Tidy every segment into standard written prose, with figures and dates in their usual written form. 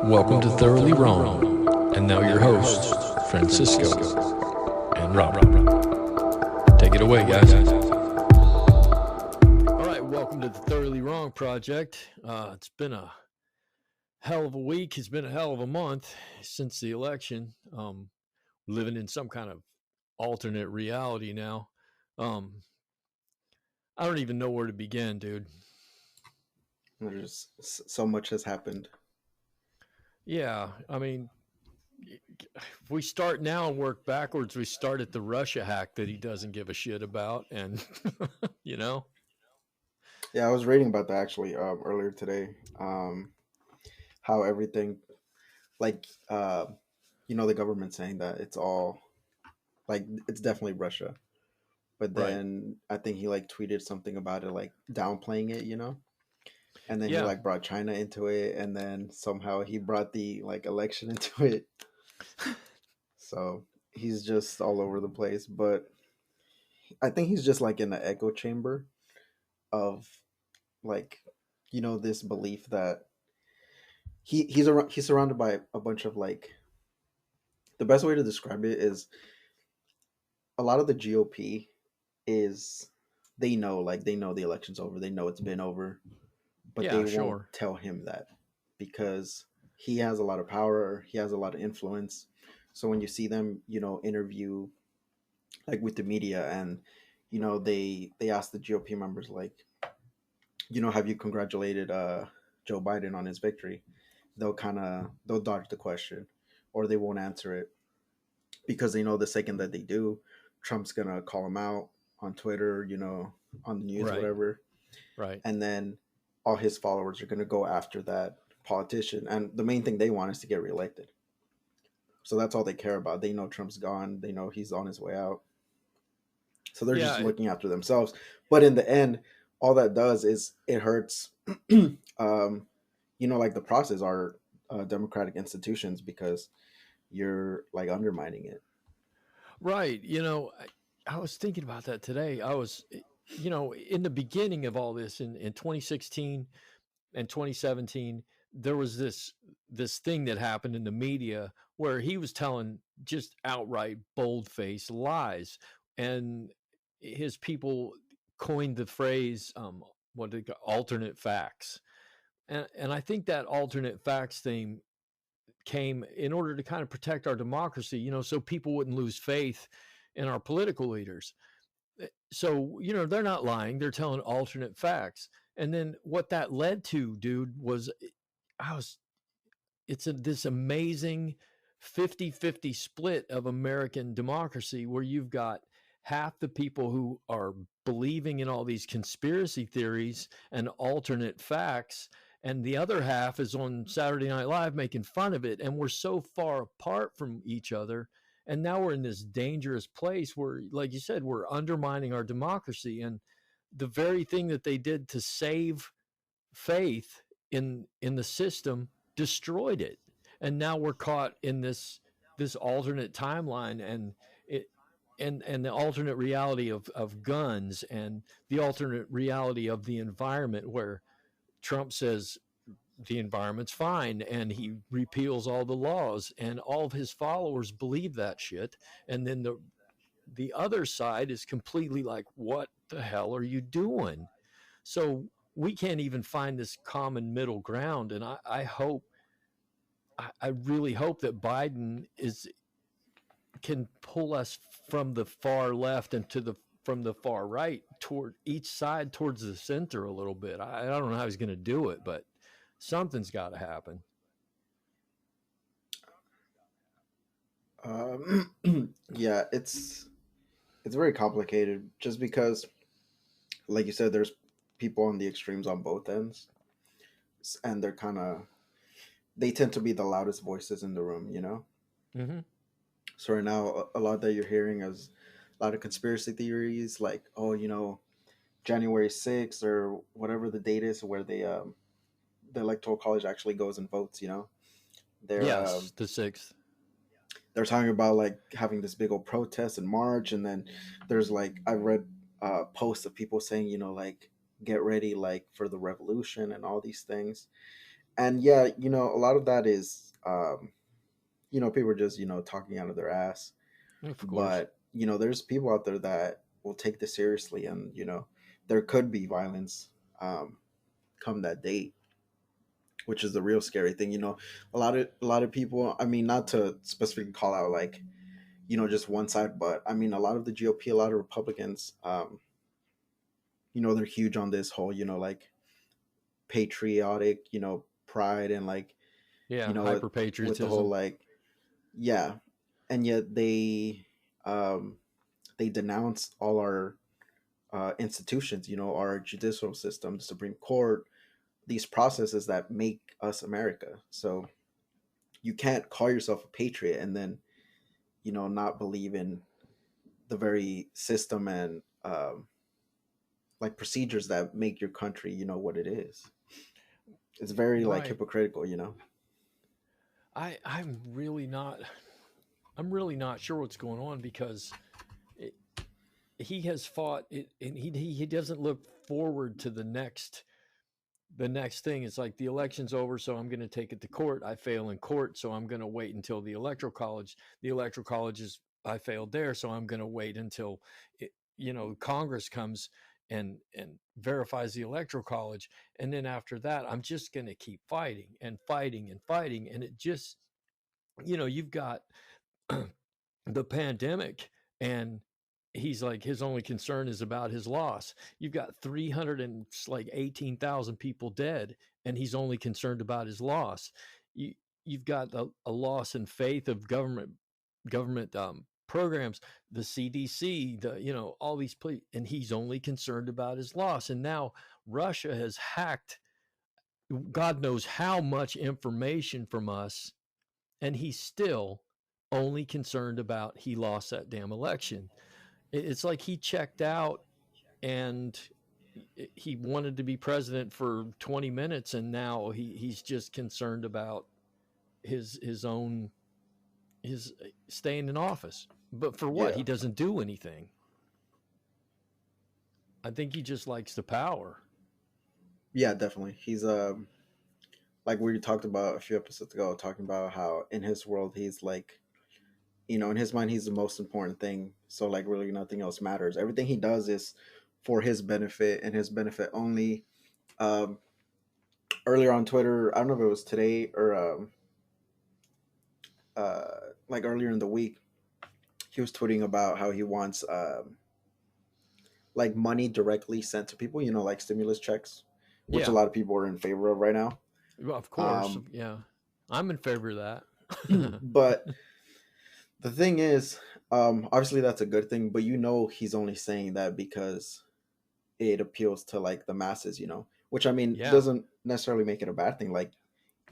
Welcome to Thoroughly Wrong, and now your hosts, Francisco and Rob. Take it away, guys. All right, welcome to the Thoroughly Wrong Project. It's been a hell of a week. It's been a hell of a month since the election. Living in some kind of alternate reality now. I don't even know where to begin, dude. There's so much has happened. Yeah, I mean, if we start now and work backwards, we start at the Russia hack that he doesn't give a shit about, and you know, Yeah, I was reading about that actually earlier today. How everything, like, the government saying that it's all like it's definitely Russia, but right? then I think he like tweeted something about it, like downplaying it, and then he Yeah, like brought China into it, and then somehow he brought the like election into it. So he's just all over the place, but I think he's just like in the echo chamber of like this belief that he's surrounded by a bunch of like the best way to describe it is a lot of the GOP is they know the election's over, they know it's been over, but yeah, they won't sure, tell him that because he has a lot of power, he has a lot of influence. So when you see them interview like with the media, and they ask the GOP members like, have you congratulated Joe Biden on his victory, they'll dodge the question or they won't answer it because they know the second that they do, Trump's gonna call him out on Twitter, on the news, right, whatever, right. and then all his followers are gonna go after that politician. And the main thing they want is to get reelected. So that's all they care about. They know Trump's gone. They know he's on his way out. So they're just Yeah, looking after themselves. But in the end, all that does is it hurts. Like the process are democratic institutions because you're like undermining it. right. I was thinking about that today. In the beginning of all this in 2016 and 2017, there was this thing that happened in the media where he was telling just outright bold-faced lies, and his people coined the phrase what they call alternate facts. And I think that alternate facts thing came in order to kind of protect our democracy, so people wouldn't lose faith in our political leaders. So, they're not lying, they're telling alternate facts. And then what that led to, dude, was I was this amazing 50-50 split of American democracy where you've got half the people who are believing in all these conspiracy theories and alternate facts, and the other half is on Saturday Night Live making fun of it. And we're so far apart from each other. And now we're in this dangerous place where, like you said, we're undermining our democracy. And the very thing that they did to save faith in the system destroyed it. And now we're caught in this alternate timeline, and the alternate reality of guns, and the alternate reality of the environment, where Trump says the environment's fine and he repeals all the laws, and all of his followers believe that shit. And then the other side is completely like, what the hell are you doing? So we can't even find this common middle ground. And I really hope that Biden can pull us from the far left and from the far right toward each side towards the center a little bit. I don't know how he's going to do it, but something's got to happen. Yeah, it's very complicated just because, like you said, there's people on the extremes on both ends, and they tend to be the loudest voices in the room. Mm-hmm. So right now, a lot that you're hearing is a lot of conspiracy theories, like, oh, January 6th or whatever the date is where the electoral college actually goes and votes. They're Yes, the sixth. they're talking about like having this big old protest in March, and then there's like I've read posts of people saying, like get ready like for the revolution and all these things. And yeah, a lot of that is people are just talking out of their ass. Of course. But there's people out there that will take this seriously, and there could be violence um, come that date, which is the real scary thing. A lot of people, I mean, not to specifically call out like just one side, but I mean a lot of the GOP, a lot of Republicans, they're huge on this whole like patriotic pride, and like Yeah, you know hyper with the whole patriotism. like, yeah, and yet um they denounced all our institutions, our judicial system, the Supreme Court, these processes that make us America. So you can't call yourself a patriot and then not believe in the very system and like procedures that make your country what it is. It's very like Right. hypocritical. I'm really not sure what's going on because it, he has fought it, and he doesn't look forward to the next thing. It's like the election's over, so I'm going to take it to court. I fail in court, so I'm going to wait until the electoral college. The electoral college is I failed there, so I'm going to wait until Congress comes and verifies the electoral college, and then after that, I'm just going to keep fighting and fighting and fighting, and it just you've got the pandemic, and he's like his only concern is about his loss. You've got 300 and like 18,000 people dead, and he's only concerned about his loss. You've got a loss in faith of government programs, the CDC, all these and he's only concerned about his loss. And now Russia has hacked God knows how much information from us, and he's still only concerned about he lost that damn election. It's like he checked out, and he wanted to be president for 20 minutes, and now he's just concerned about his own his staying in office. But for what? Yeah, He doesn't do anything. I think he just likes the power. yeah, definitely. He's like we talked about a few episodes ago, talking about how in his world he's like, in his mind he's the most important thing. So like really nothing else matters. Everything he does is for his benefit and his benefit only. Um, Earlier on Twitter, I don't know if it was today or like earlier in the week, he was tweeting about how he wants like money directly sent to people. Like stimulus checks, which a Yeah, lot of people are in favor of right now. well, of course. Um, Yeah, I'm in favor of that. but the thing is, obviously that's a good thing, but he's only saying that because it appeals to like the masses, which I mean Yeah, doesn't necessarily make it a bad thing. Like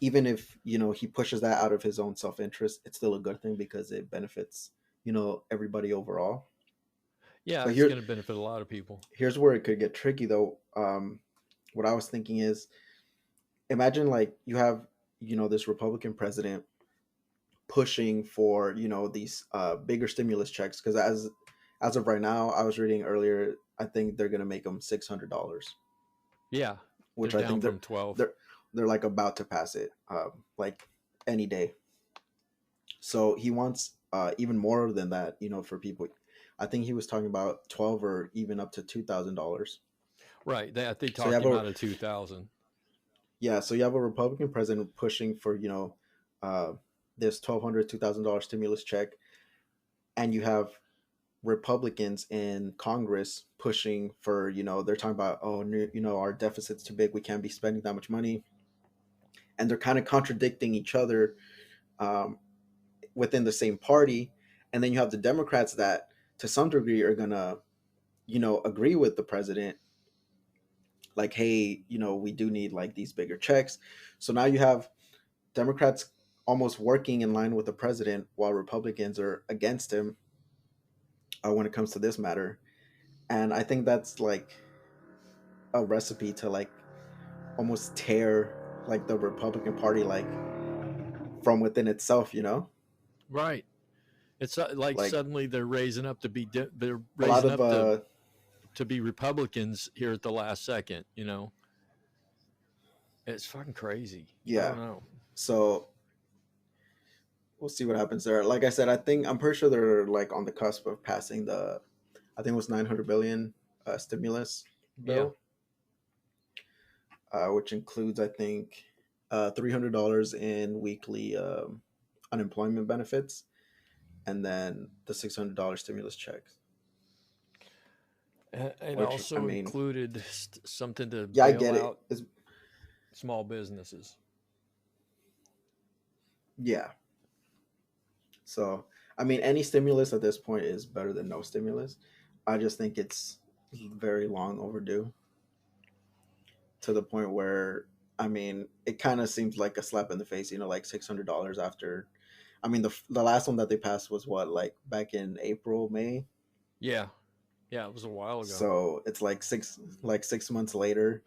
even if he pushes that out of his own self-interest, it's still a good thing because it benefits everybody overall. yeah, But it's going to benefit a lot of people. here's where it could get tricky though. What I was thinking is, imagine like you have this Republican president pushing for these bigger stimulus checks, because as of right now, I was reading earlier, I think they're gonna make them $600, Yeah, they're which I down think they're from 12. they're they're like about to pass it, like any day. So he wants even more than that, for people. I think he was talking about 12 or even up to $2,000. Right. They So you talked have him a out of 2,000. Yeah, so you have a Republican president pushing for uh, this $1,200 stimulus check, and you have Republicans in Congress pushing for they're talking about, oh, our deficit's too big, we can't be spending that much money, and they're kind of contradicting each other um, within the same party. And then you have the Democrats that to some degree are gonna agree with the president, like, hey, we do need like these bigger checks. So now you have Democrats almost working in line with the president while Republicans are against him when it comes to this matter. And I think that's like a recipe to like almost tear like the Republican Party like from within itself. Right. It's like Like suddenly they're raising up to be they're a lot raising of up to to be Republicans here at the last second. You know, it's fucking crazy. I Yeah. don't know. So we'll see what happens there. Like I said, I'm pretty sure they're like on the cusp of passing the, I think it was 900 billion stimulus Yeah, bill, which includes, I think, $300 in weekly unemployment benefits, and then the $600 stimulus checks. it Which I also mean, included something to yeah, I bail get it. out small businesses. Yeah. So I mean, any stimulus at this point is better than no stimulus. I just think it's very long overdue, to the point where, I mean, it kind of seems like a slap in the face. Like $600 after. I mean, the last one that they passed was what, like back in April, May. Yeah, yeah, it was a while ago. So it's like 6 months later,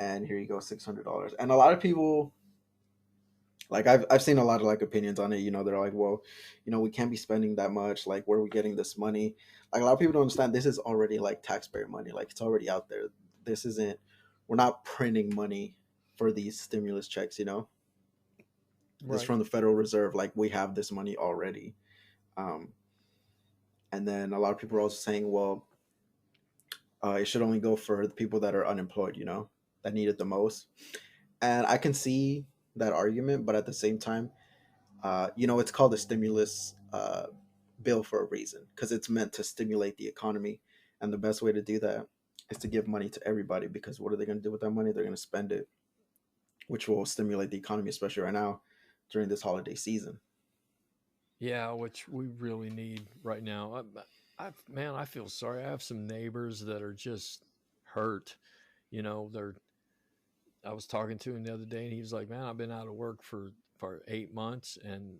and here you go, $600. And a lot of people, like, I've seen a lot of like opinions on it. They're like, well, we can't be spending that much. Like, where are we getting this money? Like, a lot of people don't understand, this is already like taxpayer money. Like, it's already out there. This isn't, we're not printing money for these stimulus checks. This is Right. from the Federal Reserve. Like, we have this money already. um and then a lot of people are also saying, well, it should only go for the people that are unemployed, that need it the most. And I can see that argument, but at the same time, it's called a stimulus bill for a reason, because it's meant to stimulate the economy. And the best way to do that is to give money to everybody, because what are they going to do with that money? They're going to spend it, which will stimulate the economy, especially right now during this holiday season. Yeah, which we really need right now. Man, I feel sorry. I have some neighbors that are just hurt. They're. I was talking to him the other day, and he was like, "Man, I've been out of work for 8 months, and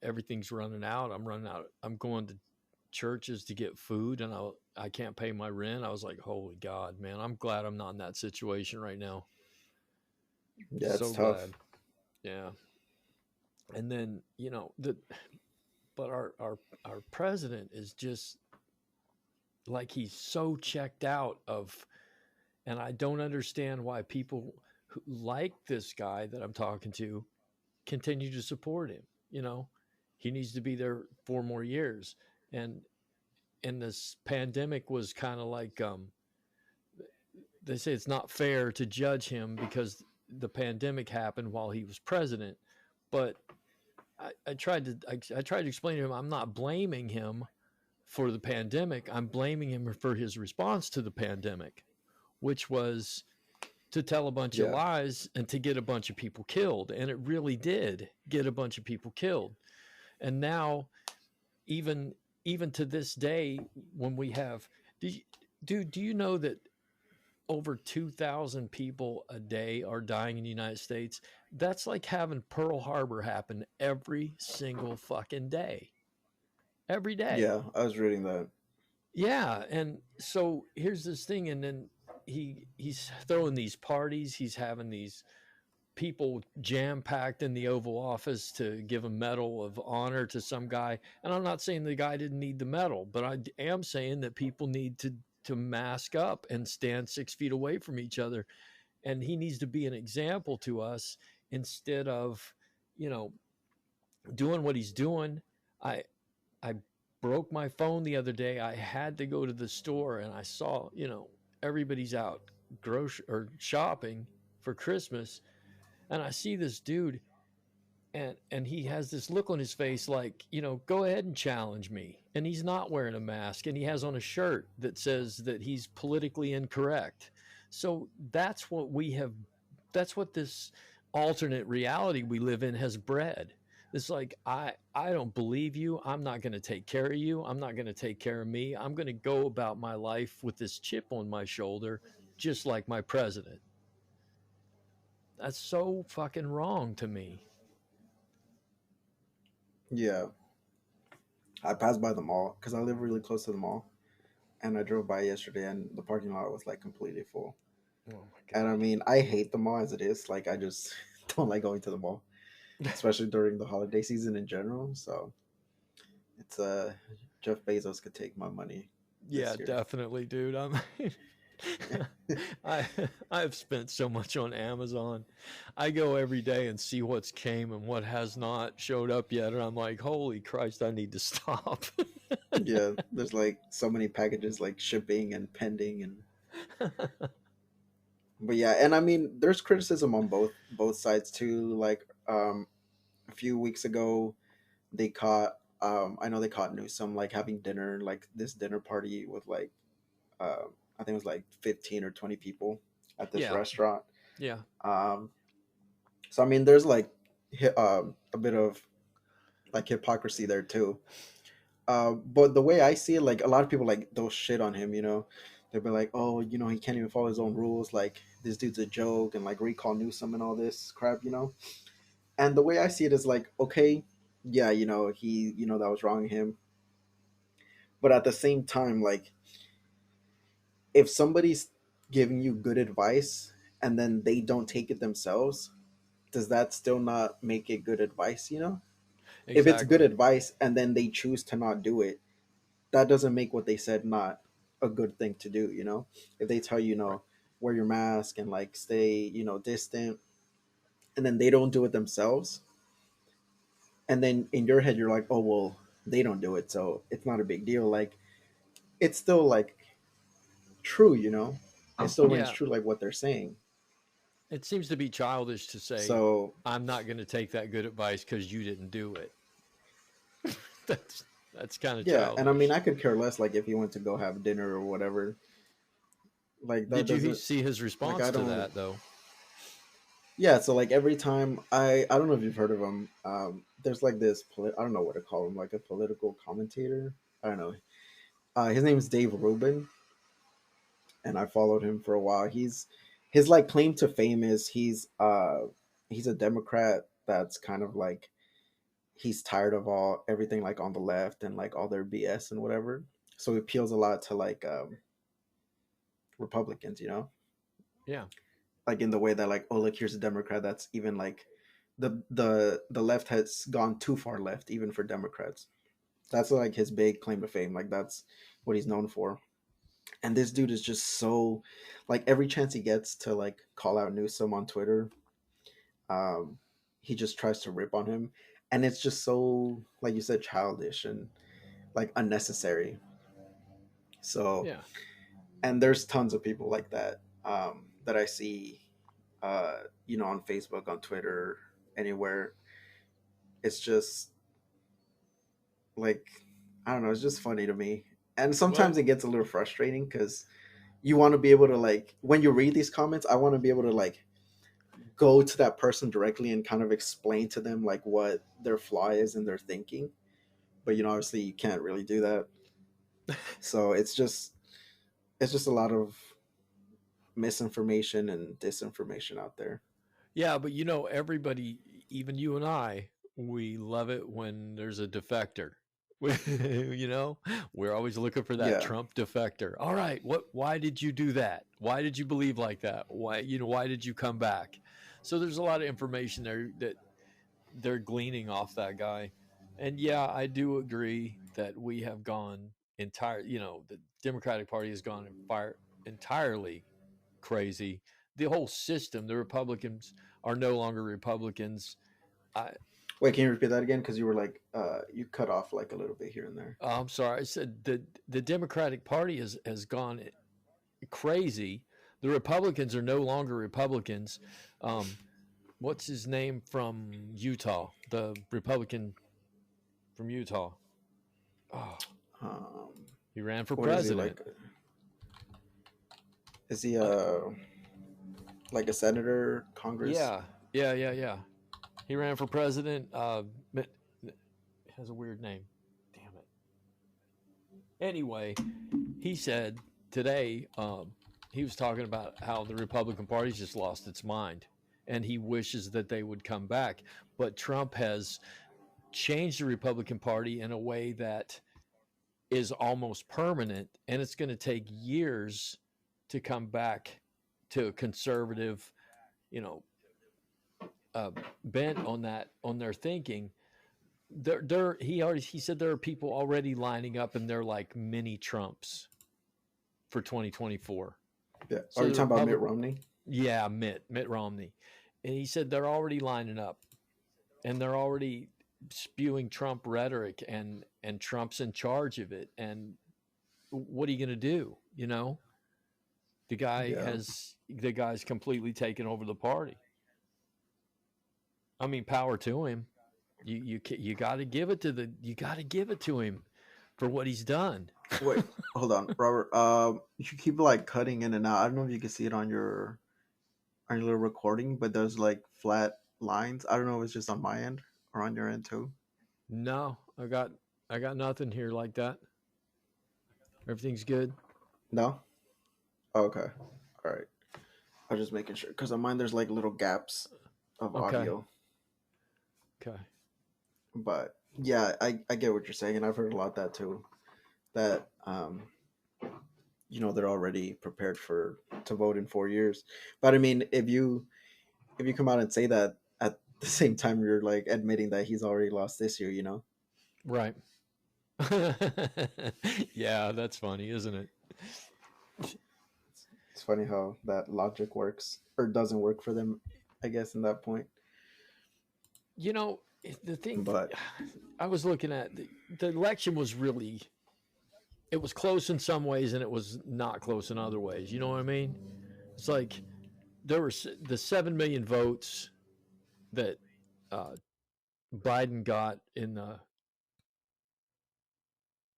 everything's running out. I'm running out. I'm going to churches to get food, and I can't pay my rent." I was like, "Holy God, man! I'm glad I'm not in that situation right now. Yeah, it's So tough. glad." Yeah, and then but our president is just like he's so checked out of, and I don't understand why people who like this guy that I'm talking to continue to support him. You know, he needs to be there 4 more years, and this pandemic was kind of like they say it's not fair to judge him because the pandemic happened while he was president, but I tried to explain to him I'm not blaming him for the pandemic. I'm blaming him for his response to the pandemic, which was to tell a bunch of Yeah. lies and to get a bunch of people killed. And it really did get a bunch of people killed. And now, even even to this day, when we have, do you, do you know that over 2,000 people a day are dying in the United States? That's like having Pearl Harbor happen every single fucking day. Every day. Yeah, I was reading that. Yeah, and so here's this thing, and then he's throwing these parties, he's having these people jam packed in the Oval Office to give a medal of honor to some guy. And I'm not saying the guy didn't need the medal, but I am saying that people need to mask up and stand 6 feet away from each other. And he needs to be an example to us instead of, you know, doing what he's doing. I I broke my phone the other day. I had to go to the store and I saw, everybody's out grocery or shopping for Christmas, and I see this dude, and he has this look on his face like, go ahead and challenge me. And he's not wearing a mask, and he has on a shirt that says that he's politically incorrect. So that's what this alternate reality we live in has bred. It's like I don't believe you. I'm not going to take care of you. I'm not going to take care of me. I'm going to go about my life with this chip on my shoulder, just like my president. That's so fucking wrong to me. Yeah, I passed by the mall because I live really close to the mall, and I drove by yesterday, and the parking lot was like completely full. Oh my And I god. mean, I hate the mall as it is. Like, I just don't like going to the mall, especially during the holiday season in general. So it's Jeff Bezos could take my money. Yeah, this year. definitely, dude. I I've spent so much on Amazon. I go every day and see what's came and what has not showed up yet, and I'm like, holy Christ, I need to stop. Yeah, there's like so many packages like shipping and pending and but yeah, and I mean there's criticism on both sides too. Like a few weeks ago they caught I know they caught Newsom like having dinner, like this dinner party with like I think it was like 15 or 20 people at this Yeah, restaurant. yeah, Um so I mean there's like a bit of like hypocrisy there too. But the way I see it, like a lot of people like they'll shit on him, you know. They'll be like, oh, you know, he can't even follow his own rules. Like this dude's a joke, and like recall Newsom and all this crap, you know. And the way I see it is like, okay, yeah, you know, that was wrong of him. But at the same time, like if somebody's giving you good advice and then they don't take it themselves, does that still not make it good advice? You know, if it's good exactly. advice and then they choose to not do it, that doesn't make what they said not a good thing to do, you know. If they tell you, you Right. know, wear your mask and like stay, you know, distant, and then they don't do it themselves, and then in your head you're like, oh well, they don't do it, so it's not a big deal. Like it's still like true, you know. It still rings Yeah, true like what they're saying. it seems to be childish to say, So I'm not going to take that good advice because you didn't do it. That's kind of yeah, and I mean childish. I could care less like if you went to go have dinner or whatever. Like that Did you doesn't see his like response I to don't that though? yeah, so like every time I don't know if you've heard of him. There's like this I don't know what to call him, like a political commentator. I don't know. His name is Dave Rubin, and I followed him for a while. His like claim to fame is he's a Democrat that's kind of like he's tired of all everything like on the left and like all their BS and whatever. So he appeals a lot to like Republicans, you know, Yeah, like in the way that like oh look here's a Democrat that's even like the left has gone too far left even for Democrats. That's like his big claim to fame. Like that's what he's known for. And this dude is just so like every chance he gets to like call out Newsom on Twitter, um, he just tries to rip on him, and it's just so like you said childish and like unnecessary. So yeah. and there's tons of people like that that I see, you know, on Facebook, on Twitter, anywhere. It's just like I don't know. It's just funny to me, and sometimes Well, it gets a little frustrating because you want to be able to like when you read these comments, I want to be able to like go to that person directly and kind of explain to them like what their flaw is in their thinking. But you know, obviously, you can't really do that. So it's just a lot of misinformation and disinformation out there. yeah, but you know, everybody, even you and I, we love it when there's a defector. You know, we're always looking for that Yeah. Trump defector. All right, what? Why did you do that? Why did you believe like that? Why, you know, why did you come back? So there's a lot of information there that they're gleaning off that guy. And yeah, I do agree that we have gone entire. You know, the Democratic Party has gone entirely crazy. The whole system, the Republicans are no longer Republicans. I, Wait, can you repeat that again? Because you were like, you cut off like a little bit here and there. I'm sorry, I said the Democratic Party has gone crazy. The Republicans are no longer Republicans. Um, what's his name from Utah? The Republican from Utah. Oh, Um, he ran for what is he president. like? Is he Uh, like a senator, Congress? yeah, yeah. He ran for president. It has a weird name. Damn it. Anyway, he said today he was talking about how the Republican Party's just lost its mind, and he wishes that they would come back. But Trump has changed the Republican Party in a way that is almost permanent, and it's going to take years to come back to a conservative, you know, uh, bent on that on their thinking. He said there are people already lining up, and they're like mini Trumps. for 2024. Yeah. Are So you the talking about Mitt Republic, Romney? yeah, Mitt Romney, and he said they're already lining up and they're already spewing Trump rhetoric, and Trump's in charge of it. And what are you going to do? Yeah. The guy's completely taken over the party. I mean, power to him. You got to give it to you got to give it to him for what he's done. Wait, hold on, Robert. You keep like cutting in and out. I don't know if you can see it on your little recording, but there's like flat lines. I don't know if it's just on my end or on your end too. No, I got nothing here like that. Everything's good. No. Okay. All right. I was just making sure because on mine there's like little gaps of Okay. audio. Okay. But yeah, I get what you're saying, and I've heard a lot of that too. That they're already prepared for to vote in 4 years. But I mean, if you come out and say that at the same time you're like admitting that he's already lost this year, Right. Yeah, that's funny, isn't it? it's funny how that logic works or doesn't work for them. I guess in that point, The thing but I was looking at, the election was really, it was close in some ways and it was not close in other ways. You know what I mean? It's like there were the 7 million votes that uh, Biden got in the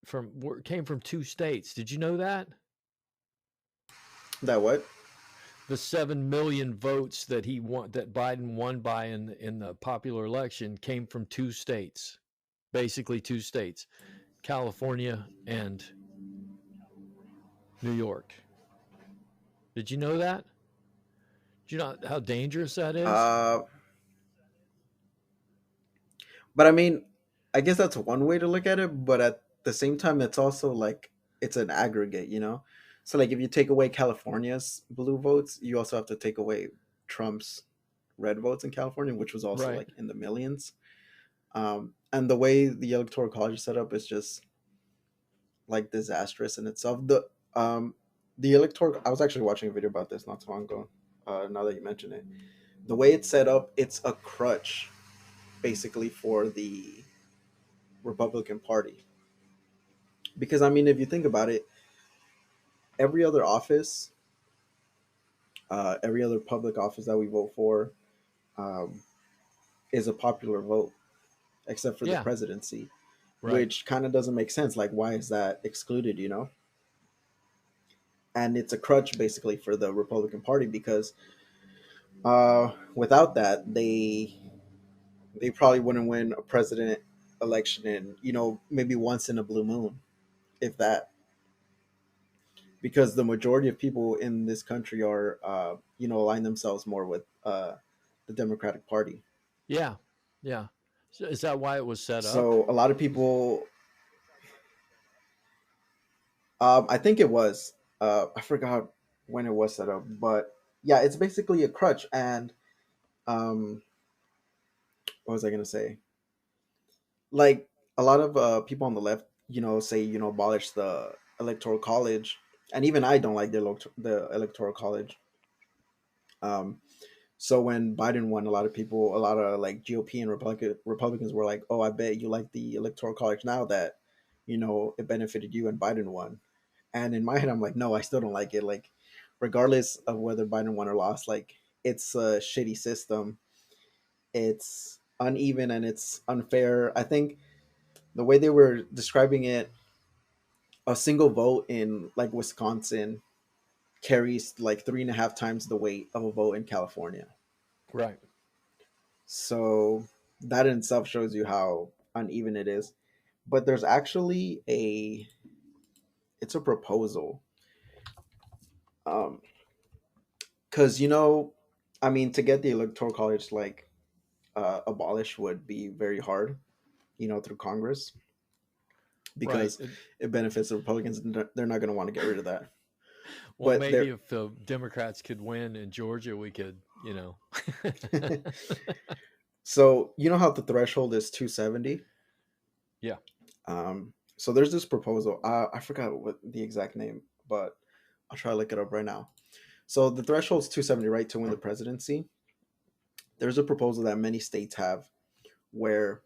from came from two states. Did you know that? that what? The 7 million votes that he won, that Biden won by in the popular election, came from two states, basically two states, California and New York. Did you know that? Do you know how dangerous that is? Uh, but I mean, I guess that's one way to look at it. But at the same time, it's also like it's an aggregate. So like if you take away California's blue votes, you also have to take away Trump's red votes in California, which was also Right. like in the millions. And the way the electoral college is set up is just like disastrous in itself. The electoral. I was actually watching a video about this not too long ago. Now that you mention it, the way it's set up, it's a crutch basically for the Republican Party. Because I mean, if you think about it, every other office, every other public office that we vote for, um, is a popular vote, except for the Yeah. presidency, Right. which kind of doesn't make sense. Like, why is that excluded? And it's a crutch basically for the Republican Party because without that, they probably wouldn't win a president election in maybe once in a blue moon, if that. Because the majority of people in this country are align themselves more with the Democratic Party. Yeah. Yeah. So is that why it was set up? So a lot of people, I think it was, I forgot when it was set up, but yeah, it's basically a crutch. And um, what was I gonna say? Like a lot of people on the left, say abolish the electoral college, and even I don't like the electoral college. Um, So when Biden won, a lot of like GOP and Republicans were like, "Oh, I bet you like the Electoral College now that it benefited you and Biden won." And in my head, I'm like, "No, I still don't like it. Like, regardless of whether Biden won or lost, like it's a shitty system. It's uneven and it's unfair." I think the way they were describing it, a single vote in like Wisconsin carries like 3.5 times the weight of a vote in California. Right. So that in itself shows you how uneven it is. But there's actually it's a proposal. Because I mean, to get the electoral college like abolished would be very hard, through Congress Right. because it benefits the Republicans, and they're not going to want to get rid of that. Well, But maybe there, if the Democrats could win in Georgia, we could. so you know how the threshold is 270. Yeah. So there's this proposal. I forgot what the exact name, but I'll try to look it up right now. So the threshold is 270, right, to win the presidency. There's a proposal that many states have where,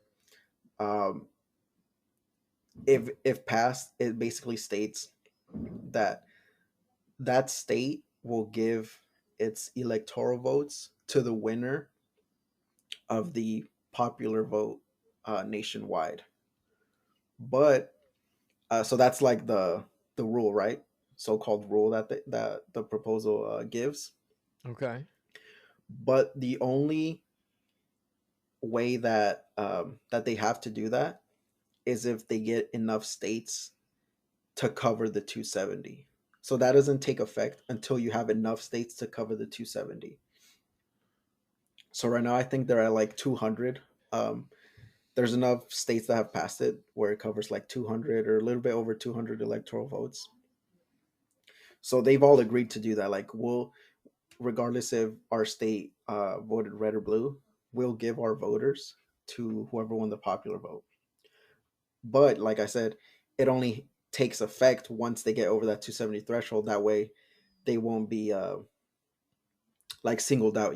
um, if passed, it basically states that that state will give its electoral votes to the winner of the popular vote nationwide. But so that's like the rule, right? So-called rule that the proposal gives. Okay. But the only way that they have to do that is if they get enough states to cover the 270. So that doesn't take effect until you have enough states to cover the 270. So right now, I think they're at like 200. Um, there's enough states that have passed it where it covers like 200 or a little bit over 200 electoral votes. So they've all agreed to do that. Like, we'll, regardless if our state voted red or blue, we'll give our voters to whoever won the popular vote. But like I said, it only takes effect once they get over that 270 threshold. That way, they won't be like singled out.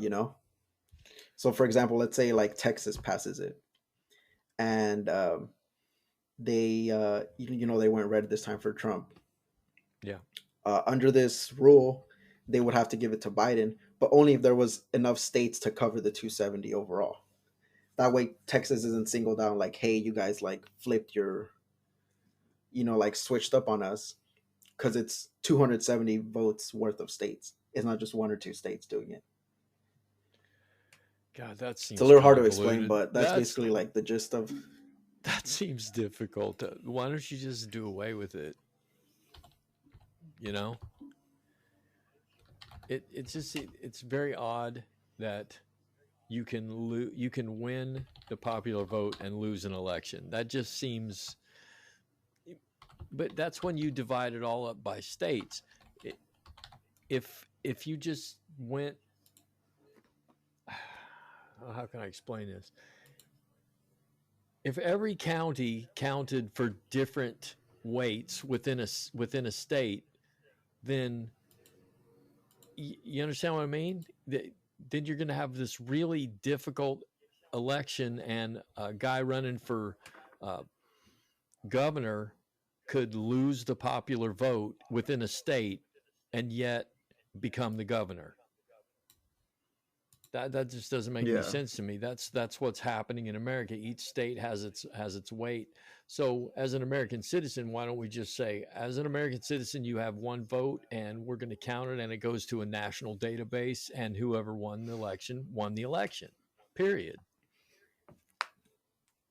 So, for example, let's say like Texas passes it, and they they went red this time for Trump. Yeah. Under this rule, they would have to give it to Biden, but only if there was enough states to cover the 270 overall. That way, Texas isn't singled out like, hey, you guys like flipped your, like switched up on us, because it's 270 votes worth of states. It's not just one or two states doing it. God, that It's a seems little hard to explain, convoluted. but that's basically like the gist of. That seems difficult. Why don't you just do away with it? You know, it's very odd that you can win the popular vote and lose an election. That just seems. But that's when you divide it all up by states. It, if you just went, how can I explain this? If every county counted for different weights within a state, then you understand what I mean? Then you're going to have this really difficult election, and a guy running for uh, governor could lose the popular vote within a state and yet become the governor. That just doesn't make any Yeah. sense to me. That's what's happening in America. Each state has its weight. So as an American citizen, why don't we just say, as an American citizen, you have one vote, and we're going to count it, and it goes to a national database, and whoever won the election won the election. Period.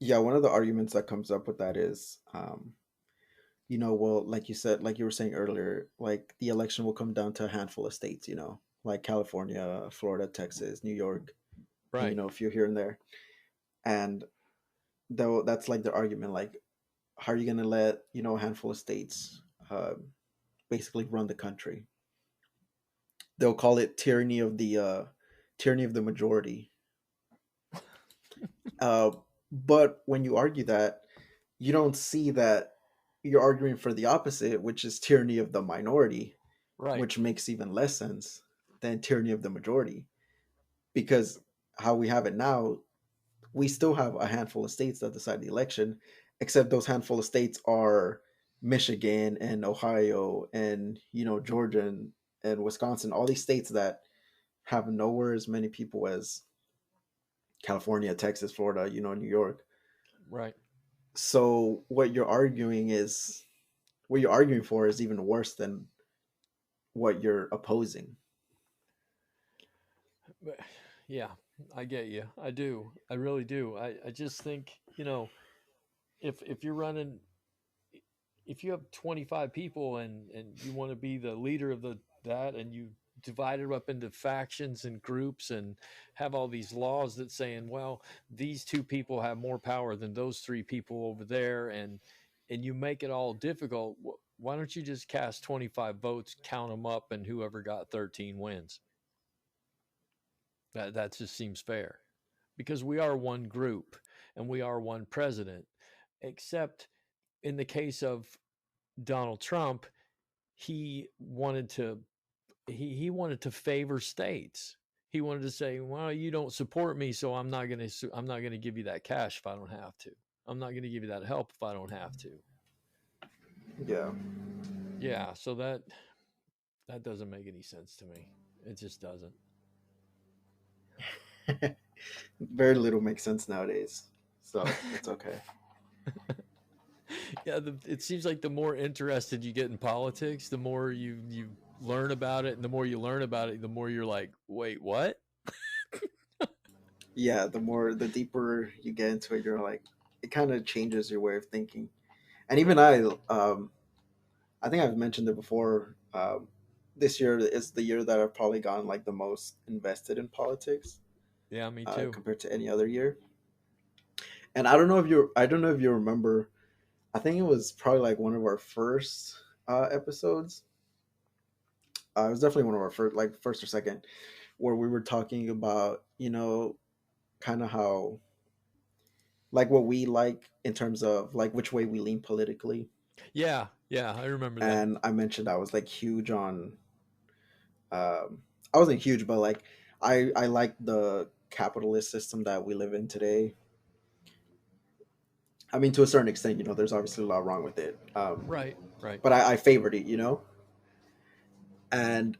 Yeah, one of the arguments that comes up with that is, well, like you said, like you were saying earlier, like the election will come down to a handful of states, like California, Florida, Texas, New York, and Right. a few here and there. And though that's like the argument, like, how are you going to let a handful of states uh, basically run the country? They'll call it tyranny of the majority. Uh, but when you argue that, you don't see that you're arguing for the opposite, which is tyranny of the minority, Right. which makes even less sense than tyranny of the majority. Because how we have it now, we still have a handful of states that decide the election, except those handful of states are Michigan and Ohio and Georgia and Wisconsin, all these states that have nowhere as many people as California, Texas, Florida, New York. Right. So what you're arguing for is even worse than what you're opposing. But, yeah, I get you. I do. I really do. I just think, if you're running, if you have 25 people, and you want to be the leader of that, and you divide it up into factions and groups, and have all these laws that saying, well, these two people have more power than those three people over there, and you make it all difficult. Why don't you just cast 25 votes, count them up, and whoever got 13 wins? That just seems fair, because we are one group and we are one president. Except in the case of Donald Trump, he wanted to he wanted to favor states. He wanted to say, "Well, you don't support me, so I'm not going to give you that cash if I don't have to. I'm not going to give you that help if I don't have to." Yeah. Yeah, so that doesn't make any sense to me. It just doesn't. Very little makes sense nowadays, so it's okay. Yeah, it seems like the more interested you get in politics, the more you learn about it, and the more you learn about it, the more you're like, wait, what? Yeah, the deeper you get into it, you're like, it kind of changes your way of thinking. And even I think I've mentioned it before. This year is the year that I've probably gotten like the most invested in politics, Yeah, me too. compared to any other year. And I don't know if you remember. I think it was probably like one of our first episodes. It was definitely one of our first, like first or second, where we were talking about, kind of how, like, what we like in terms of like which way we lean politically. Yeah, yeah, I remember that. And I mentioned I was like huge on, um, I wasn't huge, but like I like the capitalist system that we live in today. I mean, to a certain extent, there's obviously a lot wrong with it, Right, right. but I favored it, and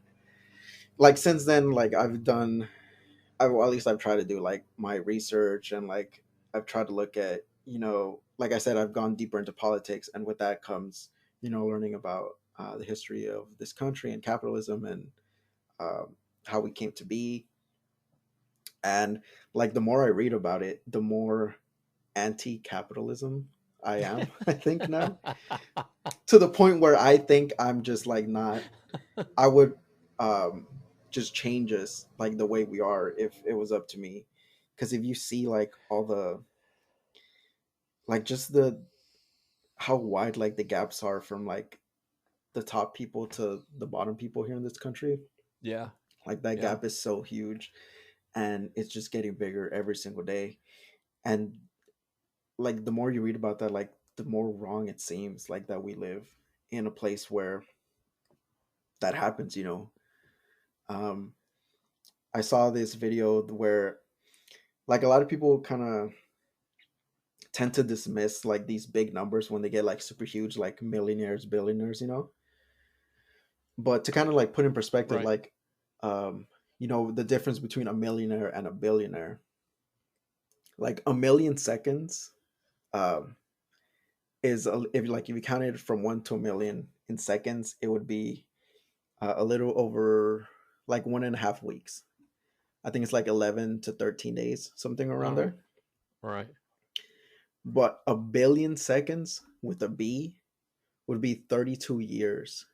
like since then, like well, at least I've tried to do like my research, and like I've tried to look at, like I said, I've gone deeper into politics, and with that comes, learning about the history of this country and capitalism, and how we came to be. And like the more I read about it, the more anti-capitalism I am. I think now, to the point where I think I'm just like not. I would um, just change us like the way we are if it was up to me. Because if you see like all the, like, just the how wide like the gaps are from like the top people to the bottom people here in this country, Yeah, like that yeah, gap is so huge, and it's just getting bigger every single day. And like the more you read about that, like the more wrong it seems like that we live in a place where that happens. um I saw this video where like a lot of people kind of tend to dismiss like these big numbers when they get like super huge, like millionaires, billionaires. But to kind of like put in perspective, right, like, the difference between a millionaire and a billionaire, like a million seconds, um if you counted from 1 to 1 million in seconds, it would be a little over like 1.5 weeks. I think it's like 11 to 13 days, something all around right, there. all right. But a billion seconds with a B would be 32 years.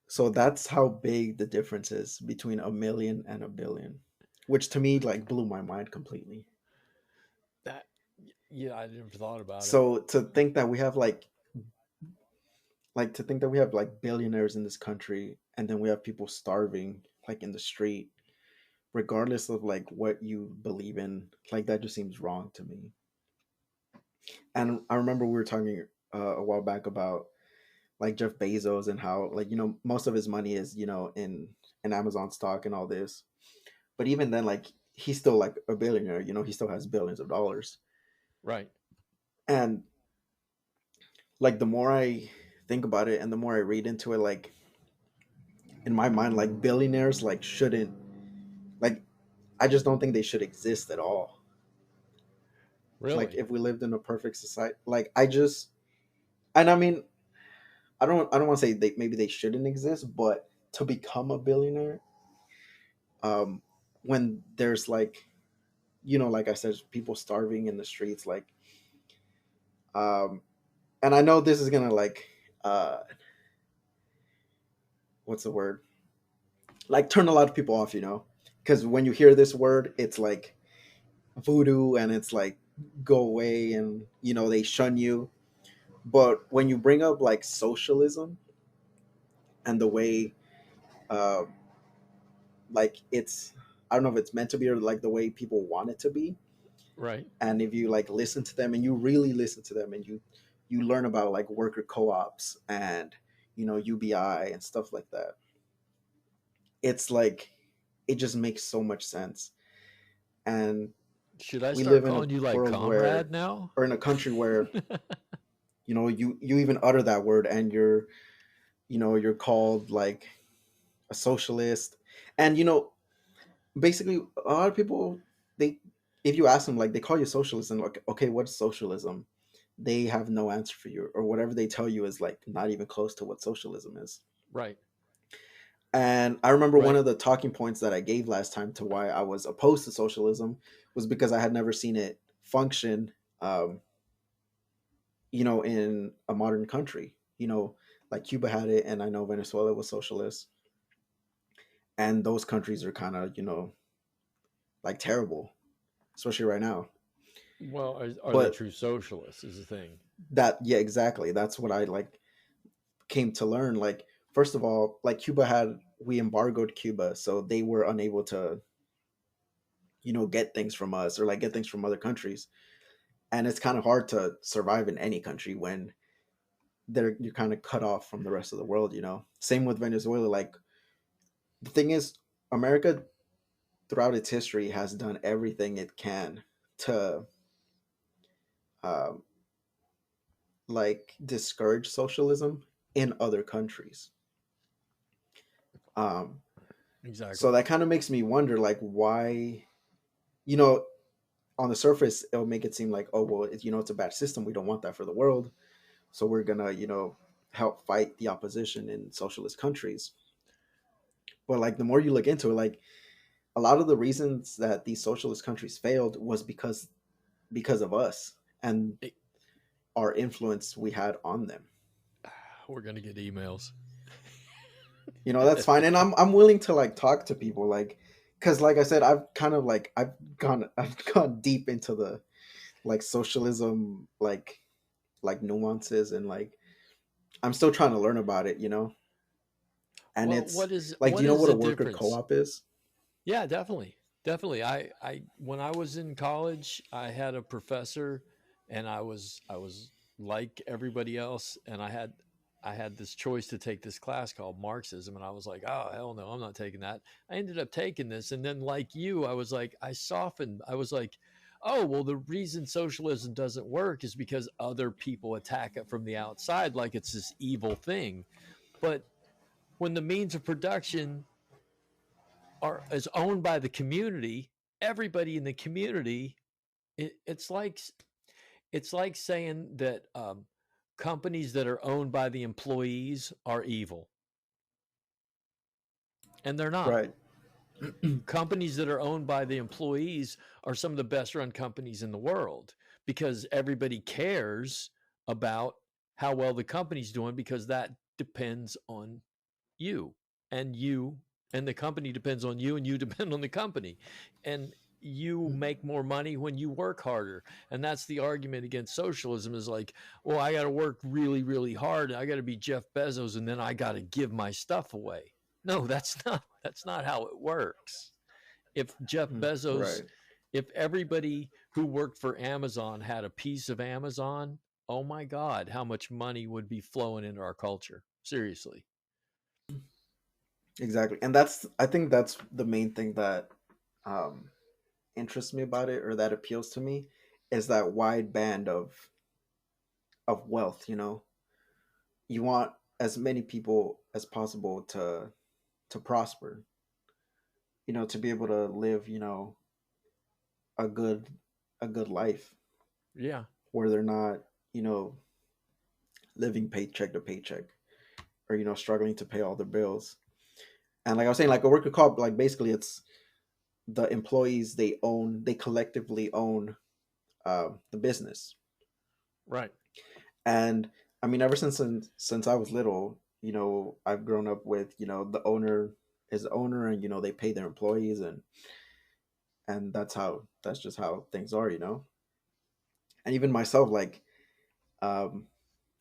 So that's how big the difference is between a million and a billion, which to me like blew my mind completely. That yeah, I never thought about it. So to think that we have like billionaires in this country, and then we have people starving like in the street, regardless of like what you believe in, like that just seems wrong to me. And I remember we were talking a while back about like Jeff Bezos and how, like, most of his money is, in Amazon stock and all this. But even then, like, he's still like a billionaire. He still has billions of dollars. Right. And like the more I think about it and the more I read into it, like in my mind, like billionaires like shouldn't, like, I just don't think they should exist at all. Like Really? if we lived in a perfect society, like I just, and I mean, I don't want to say maybe they shouldn't exist, but to become a billionaire, um when there's like, like I said, people starving in the streets, like, um and I know this is gonna like, uh what's the word, like turn a lot of people off, because when you hear this word, it's like voodoo, and it's like go away, and they shun you. But when you bring up like socialism and the way, uh like it's, I don't know if it's meant to be, or like the way people want it to be, Right. and if you like listen to them and you really listen to them, and you you learn about like worker co-ops and UBI and stuff like that. It's like it just makes so much sense. And Should I we start live in a calling you like world where, comrade now? or in a country where, you even utter that word and you're called like a socialist. And basically a lot of people, they if you ask them, like, they call you socialist and like, okay, what's socialism? They have no answer for you, or whatever they tell you is like not even close to what socialism is. Right, And I remember one right. of the talking points that I gave last time to why I was opposed to socialism was because I had never seen it function, um, in a modern country. Like Cuba had it, and I know Venezuela was socialist, and those countries are kind of, like terrible, especially right now. Well, are they But true socialists? Is the thing. yeah, exactly. That's what I like came to learn. Like, first of all, like we embargoed Cuba, so they were unable to, get things from us or like get things from other countries. And it's kind of hard to survive in any country when you're kind of cut off from the rest of the world. Same with Venezuela. Like, the thing is, America throughout its history has done everything it can to, um, like, discourage socialism in other countries. Um, Exactly. so that kind of makes me wonder, like, why, you know, on the surface, it'll make it seem like, oh, well, it's a bad system. We don't want that for the world. So we're going to, help fight the opposition in socialist countries. But like, the more you look into it, like, a lot of the reasons that these socialist countries failed was because of us and Eh, our influence we had on them. We're gonna get emails. That's fine. And I'm willing to like talk to people, like, because like I said, I've kind of like I've gone deep into the like socialism, like nuances, and like I'm still trying to learn about it. And Well, it's like, do what you know is what the a worker difference? co-op is? Yeah, definitely. Definitely. I when I was in college, I had a professor and I was like everybody else and I had this choice to take this class called Marxism and I was like, "Oh, hell no, I'm not taking that." I ended up taking this and then like you, I was like I softened. I was like, "Oh, well the reason socialism doesn't work is because other people attack it from the outside like it's this evil thing." But when the means of production are is owned by the community, everybody in the community, it's like saying that companies that are owned by the employees are evil, and they're not. Right. Companies that are owned by the employees are some of the best run companies in the world because everybody cares about how well the company's doing because that depends on you and you and the company depends on you and you depend on the company and you make more money when you work harder, and that's the argument against socialism is like, well, I got to work really really hard, I got to be Jeff Bezos, and then I got to give my stuff away. No, that's not how it works. If Jeff Bezos, Right. if everybody who worked for Amazon had a piece of Amazon, oh my god, how much money would be flowing into our culture, seriously. Exactly. And I think that's the main thing that um interests me about it, or that appeals to me, is that wide band of wealth. You want as many people as possible to prosper, to be able to live, a good a good life Yeah. where they're not, you know, living paycheck to paycheck, or struggling to pay all their bills. And like I was saying, like a worker co-op, like basically it's the employees, they collectively own the business. Right. And I mean, ever since I was little, I've grown up with, the owner is the owner, and they pay their employees, and that's just how things are. And even myself, um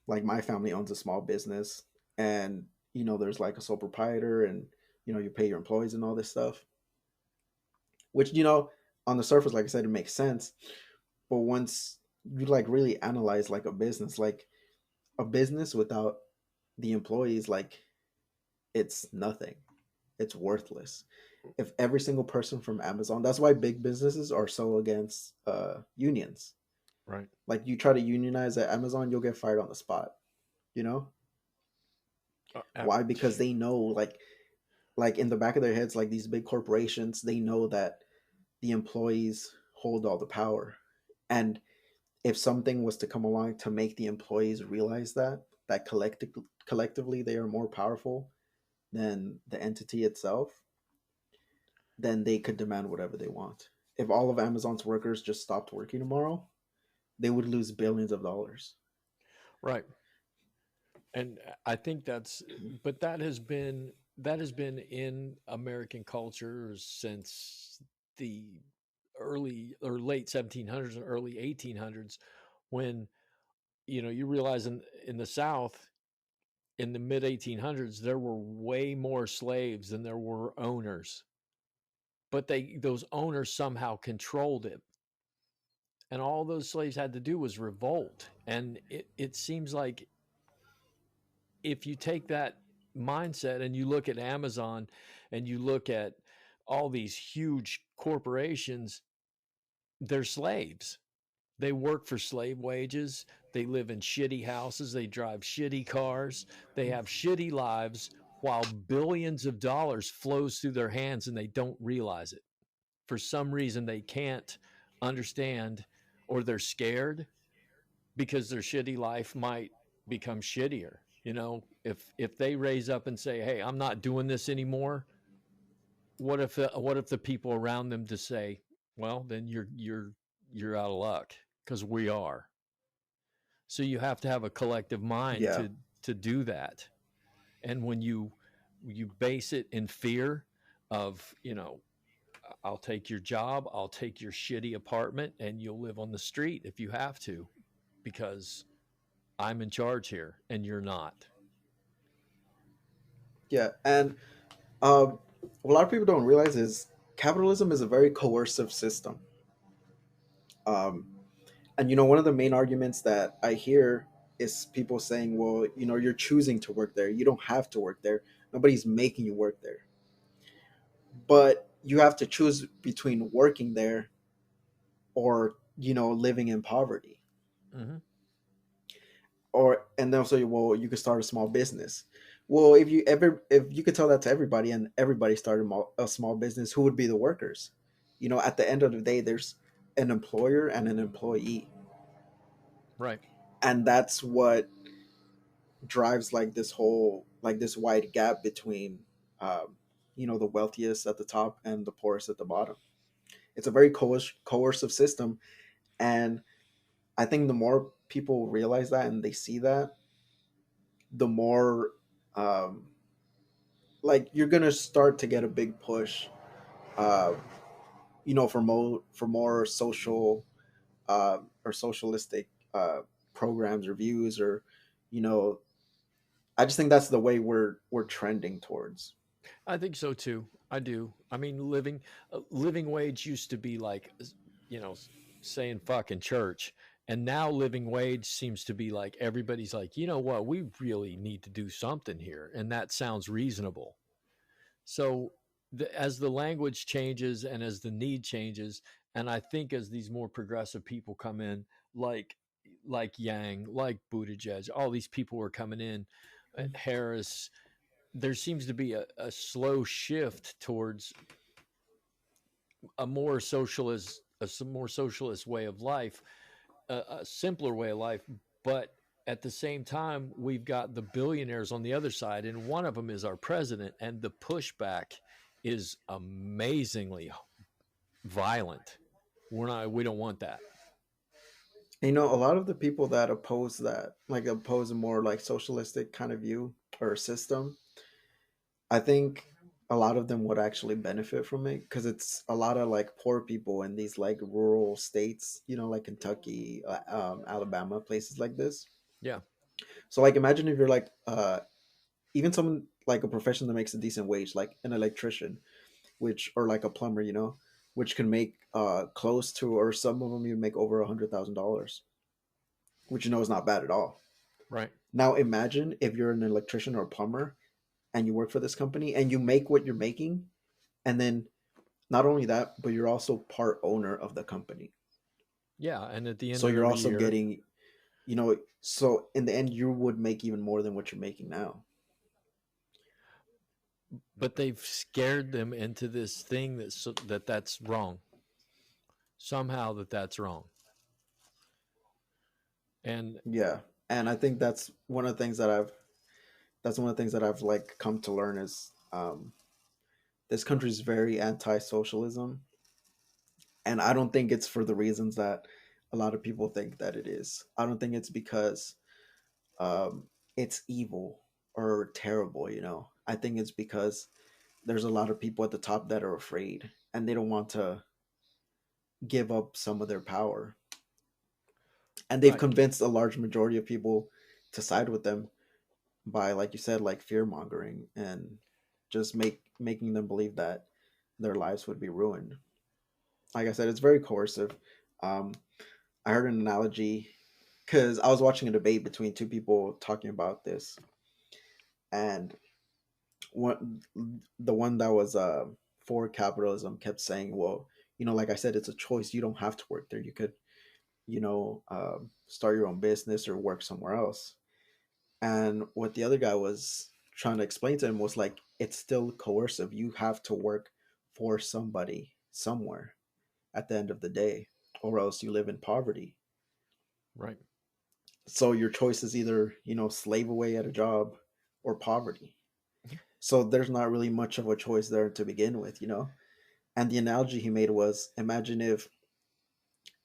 like my family owns a small business, and there's like a sole proprietor, and you pay your employees and all this stuff, which, on the surface, like I said, it makes sense. But once you like really analyze like a business, like a business without the employees, like, it's nothing. It's worthless. If every single person from Amazon, that's why big businesses are so against unions. Right. Like, you try to unionize at Amazon, you'll get fired on the spot. You know Uh, uh, why? Because they know, like in the back of their heads, like these big corporations, they know that the employees hold all the power. And if something was to come along to make the employees realize that collectively they are more powerful than the entity itself, then they could demand whatever they want. If all of Amazon's workers just stopped working tomorrow, they would lose billions of dollars. right. And I think that's, but that has been in American culture since the early or late 1700s and early 1800s, when you realize in the South in the mid 1800s there were way more slaves than there were owners, but those owners somehow controlled it, and all those slaves had to do was revolt. And it seems like if you take that mindset and you look at Amazon and you look at all these huge corporations, they're slaves. They work for slave wages. They live in shitty houses. They drive shitty cars. They have shitty lives while billions of dollars flows through their hands and they don't realize it. For some reason they can't understand, or they're scared because their shitty life might become shittier. If they raise up and say, "Hey, I'm not doing this anymore," what if the people around them just say, "Well, then you're out of luck because we are." So you have to have a collective mind Yeah, to do that. And when you base it in fear of, I'll take your job, I'll take your shitty apartment, and you'll live on the street if you have to, because I'm in charge here and you're not. yeah. And what a lot of people don't realize is capitalism is a very coercive system. Um, and one of the main arguments that I hear is people saying, "Well, you're choosing to work there. You don't have to work there. Nobody's making you work there. But you have to choose between working there or living in poverty." Hmm. Or and they'll say, "Well, you could start a small business." Well, if you could tell that to everybody and everybody started a small business, who would be the workers? At the end of the day, there's an employer and an employee, Right. and that's what drives like this wide gap between the wealthiest at the top and the poorest at the bottom. It's a very coercive system, and I think the more people realize that and they see that, the more um, like you're gonna start to get a big push, uh, for more social or socialistic programs or views, or you know I just think that's the way we're trending towards. I think so too. I do. I mean, living wage used to be like, you know, saying fuck in church, and now living wage seems to be like everybody's like, you know what, we really need to do something here, and that sounds reasonable. So, as the language changes and as the need changes, and I think as these more progressive people come in, like Yang, like Buttigieg, all these people are coming in, Harris, there seems to be a slow shift towards a more socialist way of life, a simpler way of life. But at the same time, we've got the billionaires on the other side, and one of them is our president, and the pushback is amazingly violent. We don't want that. A lot of the people that oppose that, like oppose a more like socialistic kind of view or system, I think a lot of them would actually benefit from it because it's a lot of like poor people in these like rural states, like Kentucky, Alabama, places like this. Yeah. So like imagine if you're like even someone like a profession that makes a decent wage, like an electrician, which or like a plumber, which can make close to, or some of them you make over $100,000, which is not bad at all. Right. Now imagine if you're an electrician or a plumber and you work for this company and you make what you're making, and then not only that, but you're also part owner of the company. Yeah, and at the end So of you're every also year, getting, so in the end, you would make even more than what you're making now. but they've scared them into this thing that's wrong. Somehow that's wrong. And Yeah, and I think that's one of the things that I've like come to learn is this country is very anti-socialism, and I don't think it's for the reasons that a lot of people think that it is. I don't think it's because it's evil or terrible. I think it's because there's a lot of people at the top that are afraid and they don't want to give up some of their power, and they've right, convinced a large majority of people to side with them by, like you said, like fear mongering and just making them believe that their lives would be ruined. Like I said, it's very coercive. um, I heard an analogy because I was watching a debate between two people talking about this, and one the one that was for capitalism kept saying, well, like I said, it's a choice. You don't have to work there. You could, start your own business or work somewhere else. And what the other guy was trying to explain to him was like, it's still coercive. You have to work for somebody somewhere at the end of the day, or else you live in poverty. right. So your choice is either, slave away at a job or poverty. So there's not really much of a choice there to begin with. And the analogy he made was, imagine if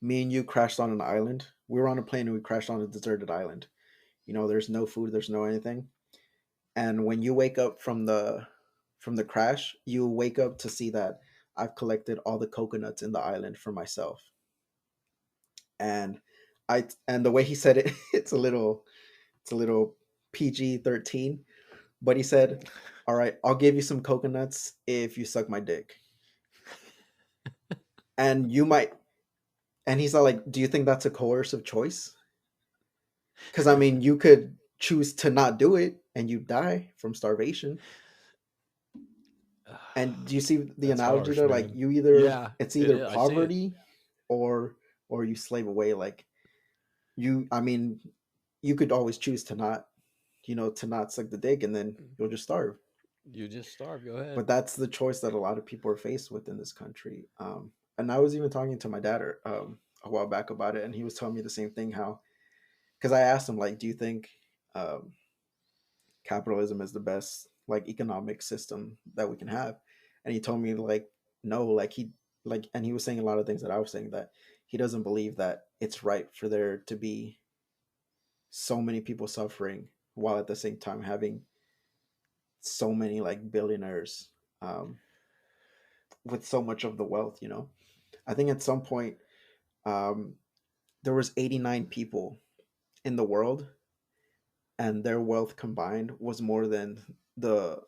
me and you crashed on an island. We were on a plane and we crashed on a deserted island. There's no food, there's no anything. And when you wake up from the crash, you wake up to see that I've collected all the coconuts in the island for myself. And and the way he said it, it's a little PG-13, but he said, "All right, I'll give you some coconuts if you suck my dick." And you might and he's not like, "Do you think that's a coercive choice?" Cuz I mean, you could choose to not do it and you die from starvation. And do you see the That's analogy harsh, there? Like man. you either Yeah, it's it either is. I see it. poverty or you slave away. Like I mean, you could always choose to not suck the dick and then you'll just starve. You just starve. Go ahead. But that's the choice that a lot of people are faced with in this country. And I was even talking to my dad a while back about it, and he was telling me the same thing. How, because I asked him like, do you think um, capitalism is the best like economic system that we can have? And he told me like, no, and he was saying a lot of things that I was saying, that he doesn't believe that it's right for there to be so many people suffering while at the same time having so many like billionaires um, with so much of the wealth. I think at some point um, there was 89 people in the world, and their wealth combined was more the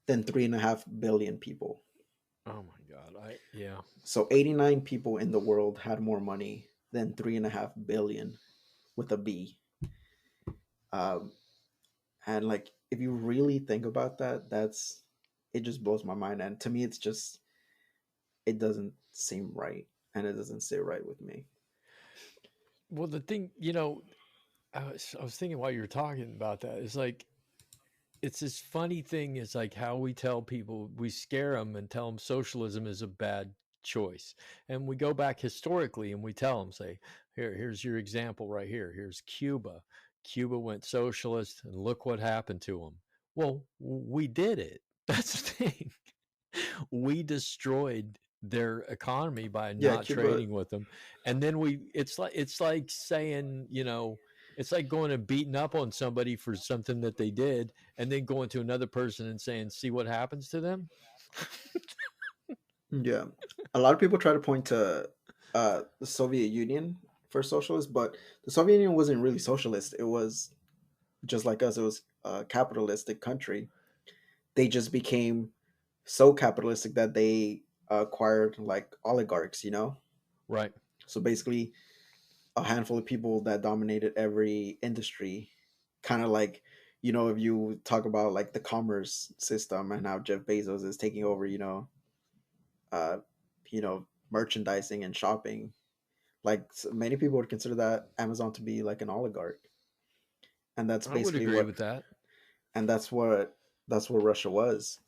than 3.5 billion people. Oh my God. Yeah. So 89 people in the world had more money than 3.5 billion with a B. Um, and like, if you really think about that, it just blows my mind. And to me, it doesn't seem right, and it doesn't sit right with me. Well, the thing, I was thinking while you were talking about that, it's like, it's this funny thing. Is like how we tell people, we scare them and tell them socialism is a bad choice. And we go back historically and we tell them, say, here's your example right here. Here's Cuba. Cuba went socialist and look what happened to them. Well, we did it. That's the thing. We destroyed their economy by Yeah, not Cuba. trading with them. And then it's like saying, it's like going and beating up on somebody for something that they did, and then going to another person and saying, see what happens to them. Yeah, a lot of people try to point to the Soviet Union for socialist, but the Soviet Union wasn't really socialist. It was just like us. It was a capitalistic country. They just became so capitalistic that they acquired like oligarchs. Right. So basically, a handful of people that dominated every industry kind of like, if you talk about like the commerce system and how Jeff Bezos is taking over, uh, merchandising and shopping. Like many people would consider that Amazon to be like an oligarch, and that's I would basically agree what, with that. and that's what Russia was,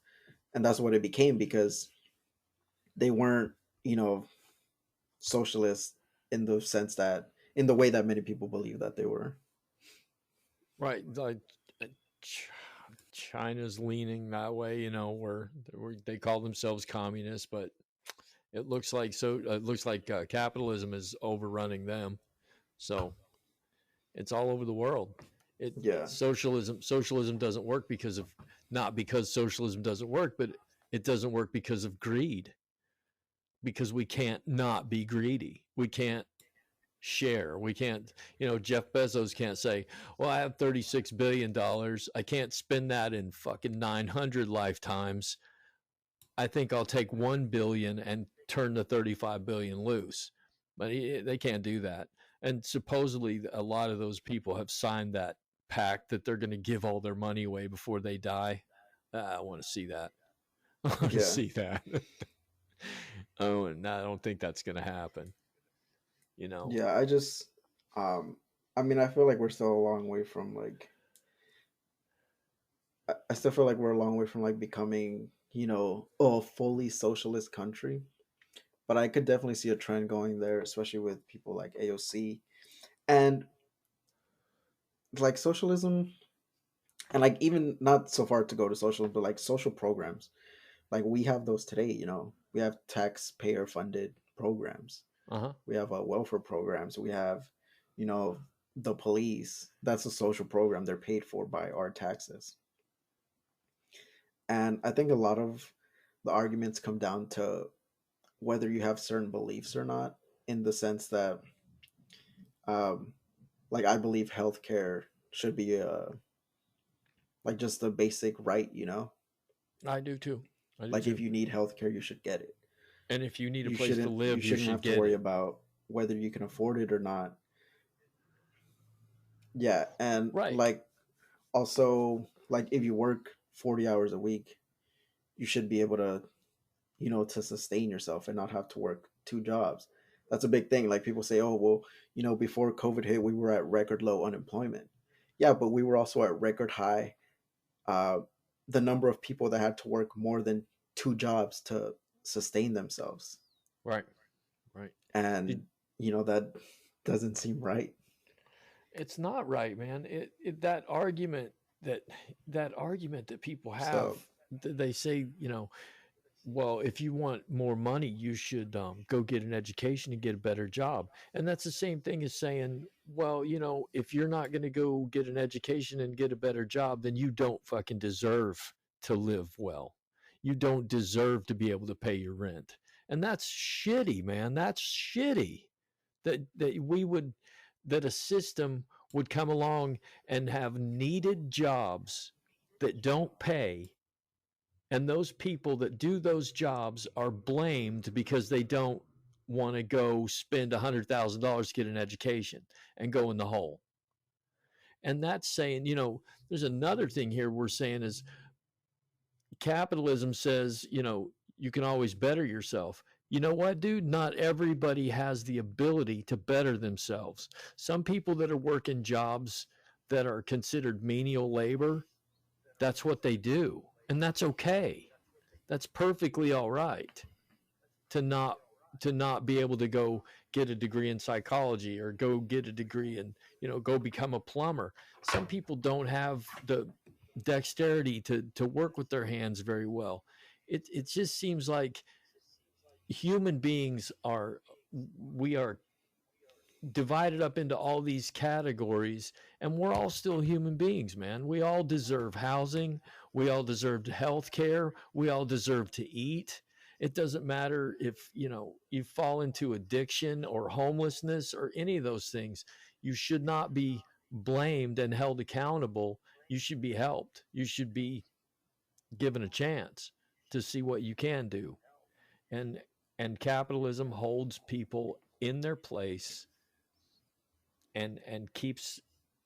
and that's what it became because they weren't, you know, socialist in the sense that in the way that many people believe that they were. Right. Like uh, Ch- China's leaning that way, where they call themselves communists, but it looks like capitalism is overrunning them. So it's all over the world. It Yeah, socialism doesn't work because of not because socialism doesn't work, but it doesn't work because of greed. Because we can't not be greedy. We can't share. We can't, Jeff Bezos can't say, well, I have $36 billion. I can't spend that in fucking 900 lifetimes. I think I'll take 1 billion and turn the 35 billion loose. But they can't do that. And supposedly a lot of those people have signed that pact that they're going to give all their money away before they die. I want to see that. I want to yeah, see that. Oh, and I don't think that's going to happen. You know, yeah. Um, I mean, I feel like we're still a long way from like, I still feel like we're a long way from like becoming, a fully socialist country. But I could definitely see a trend going there, especially with people like AOC and like socialism, and like even not so far to go to socialism, but like social programs. Like we have those today. We have taxpayer funded programs. uh huh. We have welfare programs. We have, you know, the police. That's a social program. They're paid for by our taxes. And I think a lot of the arguments come down to whether you have certain beliefs or not, in the sense that, um, like, I believe healthcare should be like just a basic right. I do too. I do Like if too. you need healthcare, you should get it. And if you need a You place to shouldn't you live, you shouldn't should have to get worry it. about whether you can afford it or not. Yeah, and Right. like also like if you work 40 hours a week, you should be able to, to sustain yourself and not have to work two jobs. That's a big thing. Like people say, "Oh, well, before COVID hit, we were at record low unemployment." Yeah, but we were also at record high, uh the number of people that had to work more than two jobs to sustain themselves. Right. Right. And Did that doesn't seem right. It's not right, man. That argument that that people have, So, they say, well, if you want more money, you should go get an education and get a better job. And that's the same thing as saying, well, if you're not going to go get an education and get a better job, then you don't fucking deserve to live well. You don't deserve to be able to pay your rent. And that's shitty, man. That's shitty that we would that a system would come along and have needed jobs that don't pay, and those people that do those jobs are blamed because they don't want to go spend $100,000 to get an education and go in the hole. And that's saying, there's another thing here we're saying is capitalism says, you can always better yourself. You know what, dude? Not everybody has the ability to better themselves. Some people that are working jobs that are considered menial labor, that's what they do. And that's okay. That's perfectly all right to not be able to go get a degree in psychology or go get a degree in, go become a plumber. Some people don't have the dexterity to work with their hands very well. It just seems like human beings are we are divided up into all these categories, and we're all still human beings, man. We all deserve housing, we all deserve health care, we all deserve to eat. It doesn't matter if you fall into addiction or homelessness or any of those things. You should not be blamed and held accountable. You should be helped. You should be given a chance to see what you can do. And and capitalism holds people in their place and keeps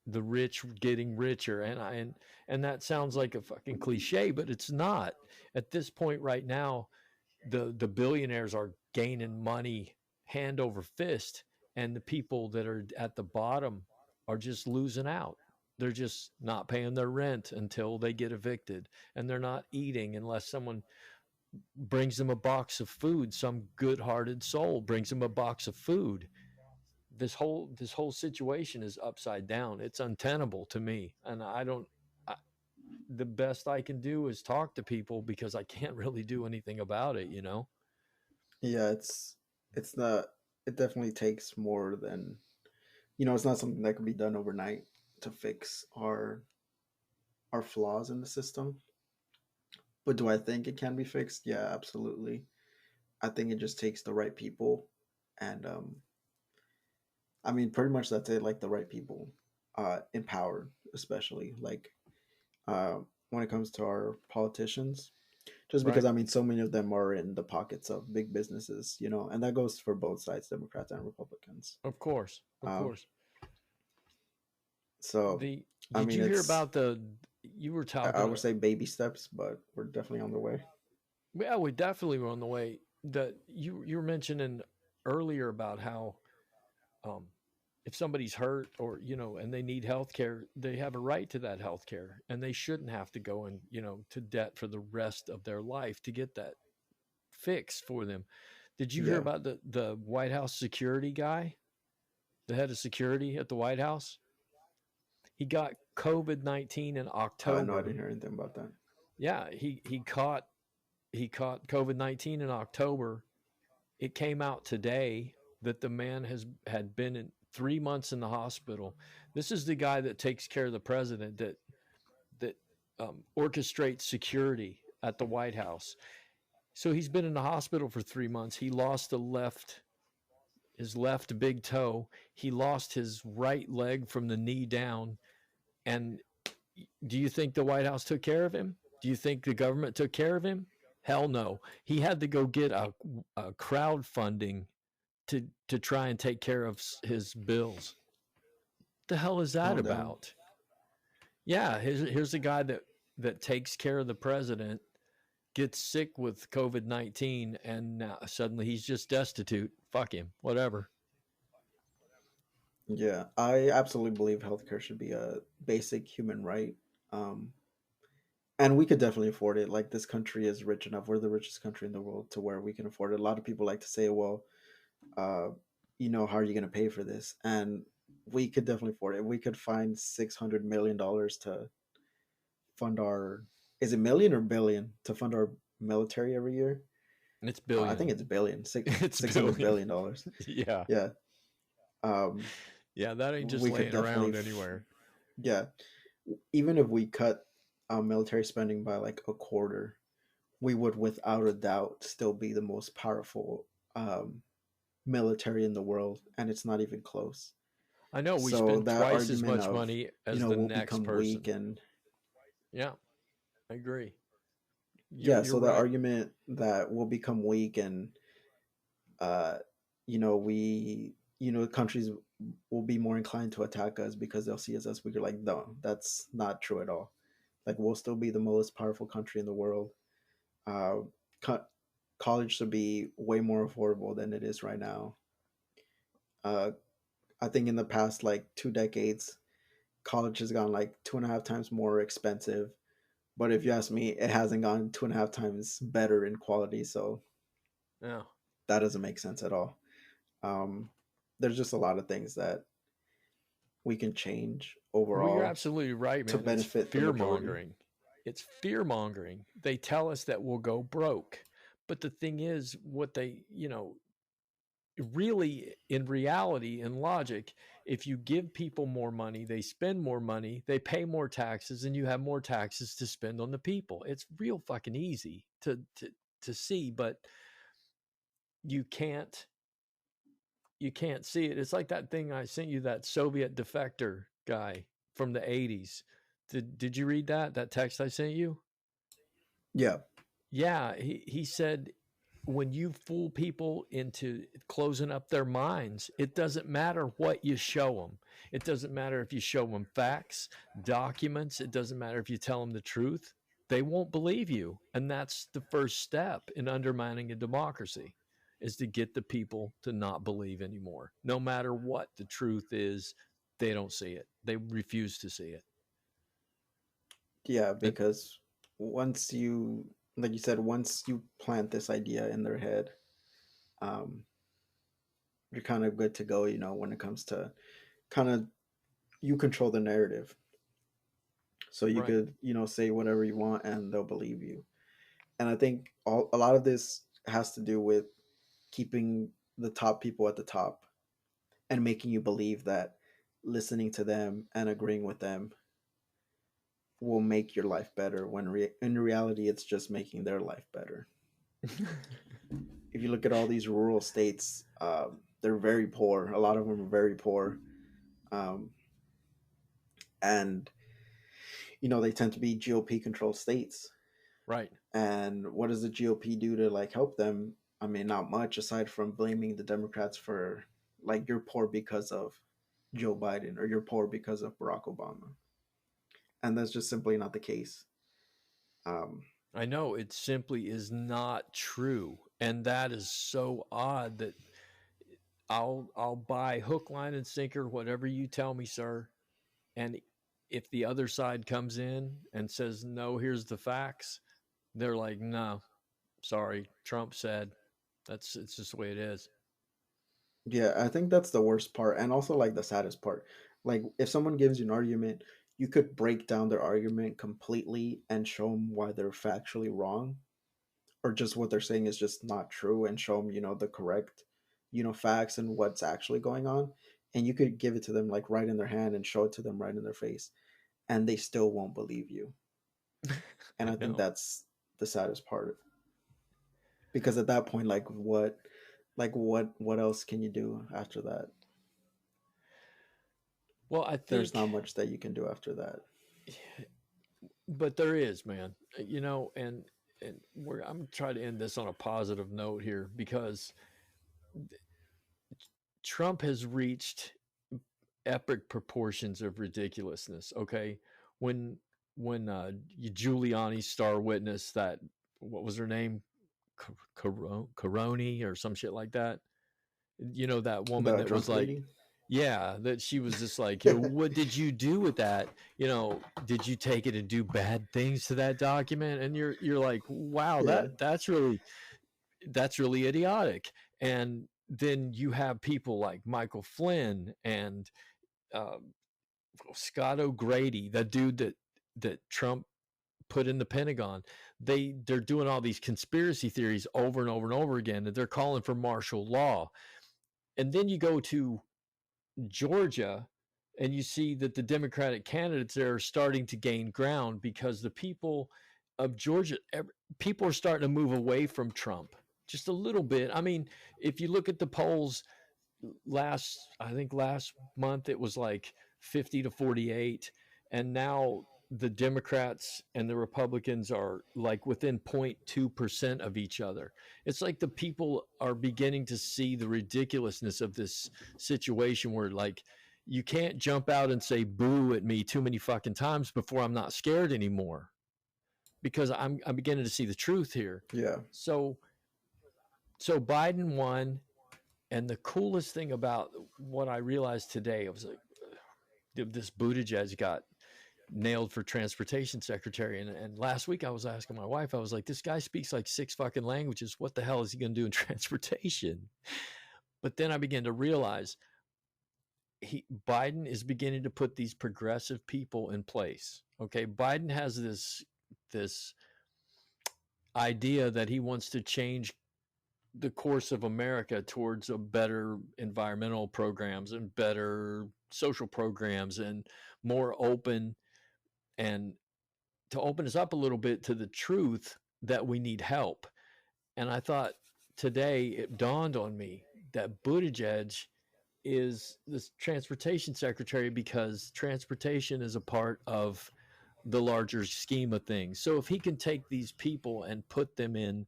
the rich getting richer, and that sounds like a fucking cliche, but it's not. At this point right now, the billionaires are gaining money hand over fist, and the people that are at the bottom are just losing out. They're just not paying their rent until they get evicted, and they're not eating unless someone brings them a box of food. Some good-hearted soul brings them a box of food. This whole situation is upside down. It's untenable to me, and I don't. I, the best I can do is talk to people because I can't really do anything about it. Yeah, it's not. It definitely takes more than, it's not something that can be done overnight to fix our flaws in the system. But do I think it can be fixed? Yeah, absolutely. I think it just takes the right people, and I mean, pretty much that's it. Like the right people, in power, especially like uh, when it comes to our politicians. Just because Right? I mean, so many of them are in the pockets of big businesses, and that goes for both sides, Democrats and Republicans. Of course, of Um, course. so The I Did mean, you hear it's about the? You were I talking. would say baby steps, but we're definitely on the way. Yeah, we definitely were on the way. That you were mentioning earlier about how um, if somebody's hurt or and they need health care, they have a right to that health care, and they shouldn't have to go in to debt for the rest of their life to get that fix for them. Did you hear Yeah, about the White House security guy, the head of security at the White House? He got COVID-19 in no, I October. didn't hear anything about that. Yeah, he caught COVID-19 in October. It came out today that the man had been in 3 months in the hospital. This is the guy that takes care of the president, that orchestrates security at the White House. So he's been in the hospital for 3 months. He lost his left big toe. He lost his right leg from the knee down. And do you think the White House took care of him? Do you think the government took care of him? Hell no. He had to go get a crowdfunding to try and take care of his bills. What the hell is that Oh damn. about? Yeah, here's a guy that takes care of the president, gets sick with COVID-19, and now suddenly he's just destitute. Fuck him. Whatever. Yeah, I absolutely believe healthcare should be a basic human right. Um, and we could definitely afford it. Like this country is rich enough. We're the richest country in the world to where we can afford it. A lot of people like to say, well, uh, how are you going to pay for this? And we could definitely afford it. We could find $600 million to fund our. Is it million or billion to fund our military every year? It's I think billion. it's billion, six It's six hundred billion. billion dollars. Yeah. Yeah. Um, Yeah, that ain't just we could laying definitely, around anywhere. yeah. Even if we cut military spending by like a quarter, we would without a doubt still be the most powerful military in the world, and it's not even close. I know we So spend that twice as argument much of, money as the we'll next become weak person. and Yeah, I agree. You're yeah, you're so the right. argument that we'll become weak and uh, we, countries will be more inclined to attack us because they'll see us as weaker. Like, no, that's not true at all. Like, we'll still be the most powerful country in the world. Uh, co- College should be way more affordable than it is right now. Uh, I think in the past like 2 decades, college has gone like 2.5 times more expensive. But if you ask me, it hasn't gone 2.5 times better in quality. So Yeah. that doesn't make sense at all. Um, there's just a lot of things that we can change Well, you're overall absolutely right, to man. It's benefit the fear majority. mongering. It's fear mongering. They tell us that we'll go broke. But the thing is, what really, in reality, in logic, if you give people more money, they spend more money, they pay more taxes, and you have more taxes to spend on the people. It's real fucking easy to see, but you can't you can't see it. It's like that thing I sent you, that Soviet defector guy from the 80s. Did you read that text I sent you? Yeah. Yeah, he said when you fool people into closing up their minds, it doesn't matter what you show them. It doesn't matter if you show them facts, documents. It doesn't matter if you tell them the truth. They won't believe you. And that's the first step in undermining a democracy, is to get the people to not believe anymore. No matter what the truth is, they don't see it. They refuse to see it. Yeah, And because once you, like you said, once you plant this idea in their head, um, you're kind of good to go. When it comes to kind of, you control the narrative, so you right. could say whatever you want and they'll believe you. And I think a lot of this has to do with keeping the top people at the top and making you believe that listening to them and agreeing with them will make your life better, when in reality it's just making their life better. If you look at all these rural states, they're very poor. A lot of them are very poor, um, and they tend to be GOP controlled states. right. And what does the GOP do to like help them? I mean, not much, aside from blaming the Democrats for, like, you're poor because of Joe Biden, or you're poor because of Barack Obama, and that's just simply not the case. Um, I know it simply is not true. And that is so odd that I'll buy hook, line, and sinker, whatever you tell me, sir. And if the other side comes in and says, no, here's the facts, they're like, no, sorry, Trump said. That's it's just the way it is. yeah, I think that's the worst part, and also like the saddest part. Like, if someone gives you an argument, you could break down their argument completely and show them why they're factually wrong, or just what they're saying is just not true, and show them, the correct, facts and what's actually going on. And you could give it to them like right in their hand and show it to them right in their face, and they still won't believe you. And I I think know. that's the saddest part, because at that point, what else can you do after that? Well, I There's think, not much that you can do after that. but there is, man. And I'm trying to end this on a positive note here, because Trump has reached epic proportions of ridiculousness. Okay, when Giuliani's star witness, that, what was her name, Caroni or some shit like that. That woman The that was drunk like, lady. yeah, that she was just like, Yeah, what did you do with that? Did you take it and do bad things to that document? And you're like, wow, yeah, that's really idiotic. And then you have people like Michael Flynn and uh, Scott O'Grady, the dude that Trump put in the Pentagon. They're doing all these conspiracy theories over and over and over again, and they're calling for martial law. And then you go to Georgia, and you see that the Democratic candidates there are starting to gain ground, because the people of Georgia, people are starting to move away from Trump just a little bit. I mean, if you look at the polls, last month it was like 50 to 48, and now the Democrats and the Republicans are like within 0.2% of each other. It's like the people are beginning to see the ridiculousness of this situation, where like you can't jump out and say boo at me too many fucking times before I'm not scared anymore, because I'm beginning to see the truth here. yeah. So Biden won. And the coolest thing about what I realized today, I was like, this Buttigieg got nailed for transportation secretary. And last week I was asking my wife, I was like, this guy speaks like 6 fucking languages. What the hell is he going to do in transportation? But then I began to realize Biden is beginning to put these progressive people in place. Okay. Biden has this idea that he wants to change the course of America towards a better environmental programs and better social programs and more open, and to open us up a little bit to the truth that we need help. And I thought today it dawned on me that Buttigieg is this transportation secretary because transportation is a part of the larger scheme of things. So if he can take these people and put them in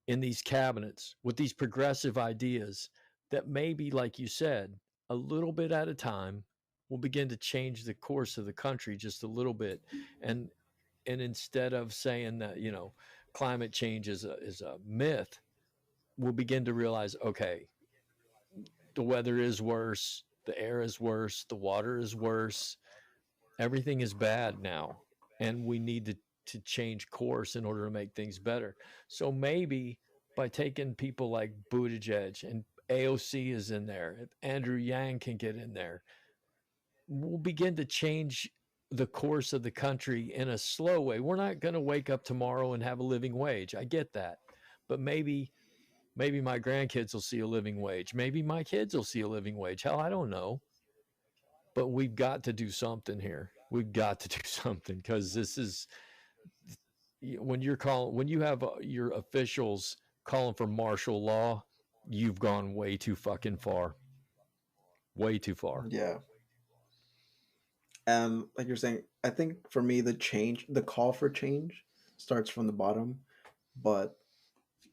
in these cabinets with these progressive ideas that maybe, like you said, a little bit at a time will begin to change the course of the country just a little bit. And instead of saying that, climate change is a myth, we'll begin to realize, okay, the weather is worse, the air is worse, the water is worse, everything is bad now, and we need to change course in order to make things better. So maybe by taking people like Buttigieg and AOC is in there, if Andrew Yang can get in there, we'll begin to change the course of the country in a slow way. We're not going to wake up tomorrow and have a living wage. I get that. But maybe my grandkids will see a living wage. Maybe my kids will see a living wage. Hell, I don't know. But we've got to do something here. We've got to do something, because this is when you have your officials calling for martial law, you've gone way too fucking far. Way too far. Yeah. And like you're saying, I think for me, the call for change starts from the bottom, but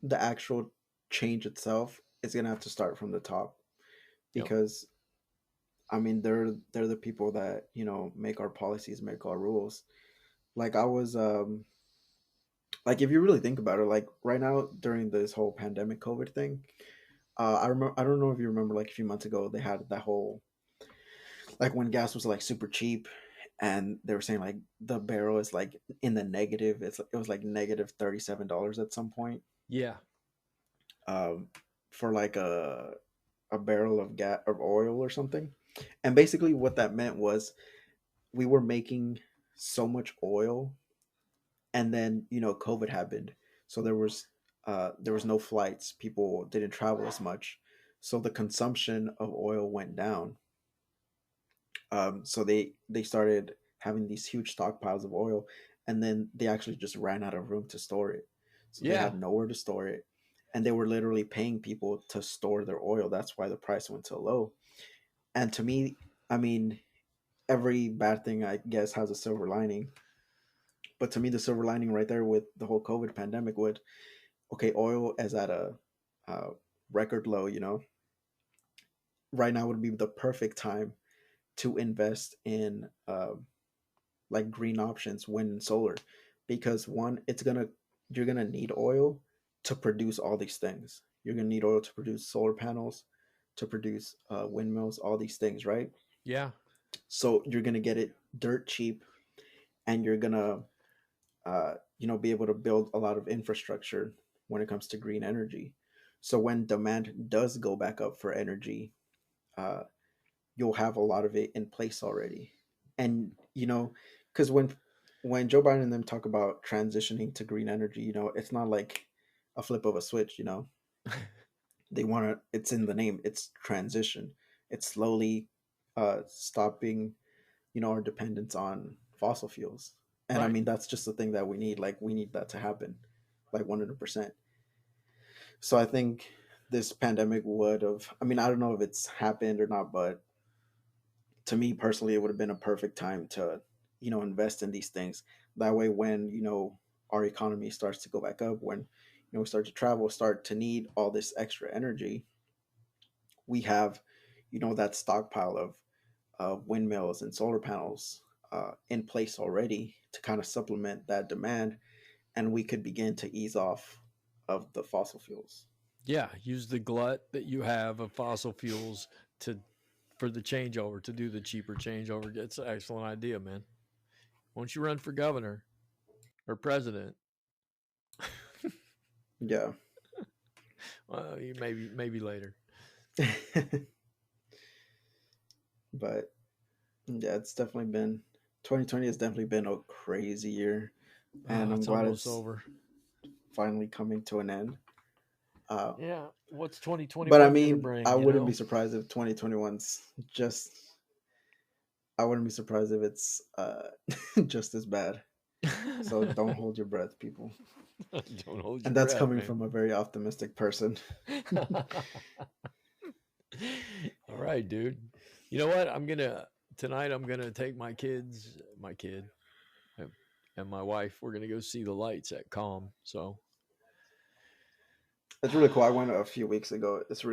the actual change itself is gonna have to start from the top, Yep. because I mean they're the people that make our policies, make our rules. Like I was like if you really think about it, like right now during this whole pandemic COVID thing, I remember, I don't know if you remember, like a few months ago they had that whole, like when gas was like super cheap, and they were saying like the barrel is like in the negative. It was like negative $37 at some point, Yeah. um, for like a barrel of gas of oil or something. And basically, what that meant was we were making so much oil, and then COVID happened, so there was no flights. People didn't travel as much, so the consumption of oil went down. So they started having these huge stockpiles of oil, and then they actually just ran out of room to store it. So they Yeah. had nowhere to store it, and they were literally paying people to store their oil. That's why the price went so low. And to me, I mean, every bad thing I guess has a silver lining. But to me, the silver lining right there with the whole COVID pandemic would, okay, oil is at a record low. Right now would be the perfect time to invest in like green options, wind and solar, because one, you're gonna need oil to produce all these things. You're gonna need oil to produce solar panels, to produce windmills, all these things, right? Yeah. So you're gonna get it dirt cheap, and you're gonna be able to build a lot of infrastructure when it comes to green energy. So when demand does go back up for energy, uh, you'll have a lot of it in place already. And because when Joe Biden and them talk about transitioning to green energy, it's not like a flip of a switch. They want to. It's in the name. It's transition. It's slowly stopping, our dependence on fossil fuels. And I Right. mean, that's just the thing that we need. Like, we need that to happen, like 100%. So I think this pandemic would have. I mean, I don't know if it's happened or not, but to me personally, it would have been a perfect time to, invest in these things. That way, when our economy starts to go back up, when we start to travel, start to need all this extra energy, we have, that stockpile of windmills and solar panels in place already to kind of supplement that demand, and we could begin to ease off of the fossil fuels. Yeah. Use the glut that you have of fossil fuels to for the changeover, to do the cheaper changeover. It's an excellent idea, man. Once you run for governor or president, Yeah. well, you maybe later. But yeah, it's definitely been 2020 has definitely been a crazy year, and Oh, I'm it's glad almost it's over. finally coming to an end. Uh, Yeah. What's but I 2021 going to mean, bring? You know. I wouldn't be surprised if it's just as bad. So don't hold your breath, people. Don't hold your And that's breath, coming man. from a very optimistic person. All right, dude. You know what? Tonight. I'm gonna take my kid, and my wife. We're gonna go see the lights at Calm. So It's really cool. I went a few weeks ago. It's.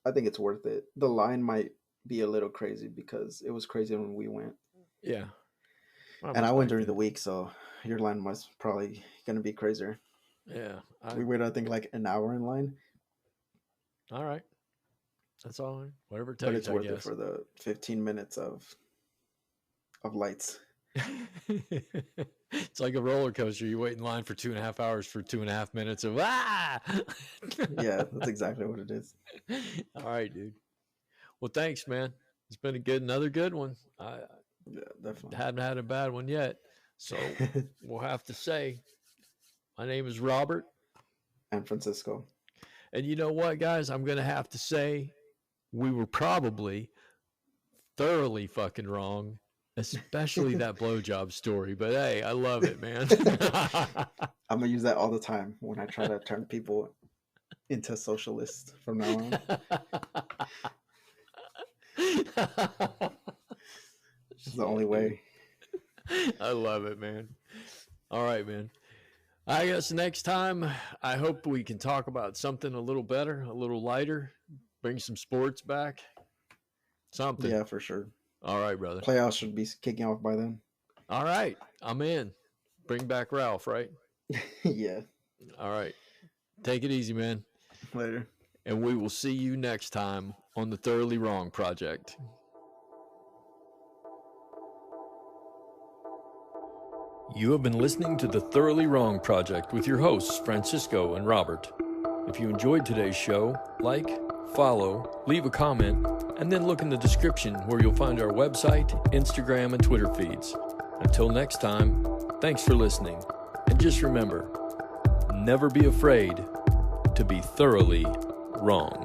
I think it's worth it. The line might be a little crazy because it was crazy when we went, Yeah, I and I went respect during it. the week, so your line was probably gonna be crazier. Yeah, We waited, I think, like an hour in line, all right. That's all right. Whatever it but takes, it's I worth it guess. for the 15 minutes of lights. It's like a roller coaster. You wait in line for 2.5 hours for 2.5 minutes of ah. Yeah, that's exactly what it is. All right, dude. Well, thanks, man. It's been another good one. I Yeah, definitely. haven't had a bad one yet. So we'll have to say, my name is Robert. And Francisco. And you know what, guys? I'm going to have to say, we were probably thoroughly fucking wrong, especially that blowjob story. But hey, I love it, man. I'm gonna use that all the time when I try to turn people into socialists from now on. It's the only way. I love it, man. All right, man. I guess next time, I hope we can talk about something a little better, a little lighter, bring some sports back. Something. Yeah, for sure. All right, brother. Playoffs should be kicking off by then. All right. I'm in. Bring back Ralph, right? Yeah. All right. Take it easy, man. Later. And we will see you next time on the Thoroughly Wrong Project. You have been listening to the Thoroughly Wrong Project with your hosts, Francisco and Robert. If you enjoyed today's show, like, follow, leave a comment, and then look in the description where you'll find our website, Instagram, and Twitter feeds. Until next time, thanks for listening. And just remember, never be afraid to be thoroughly wrong.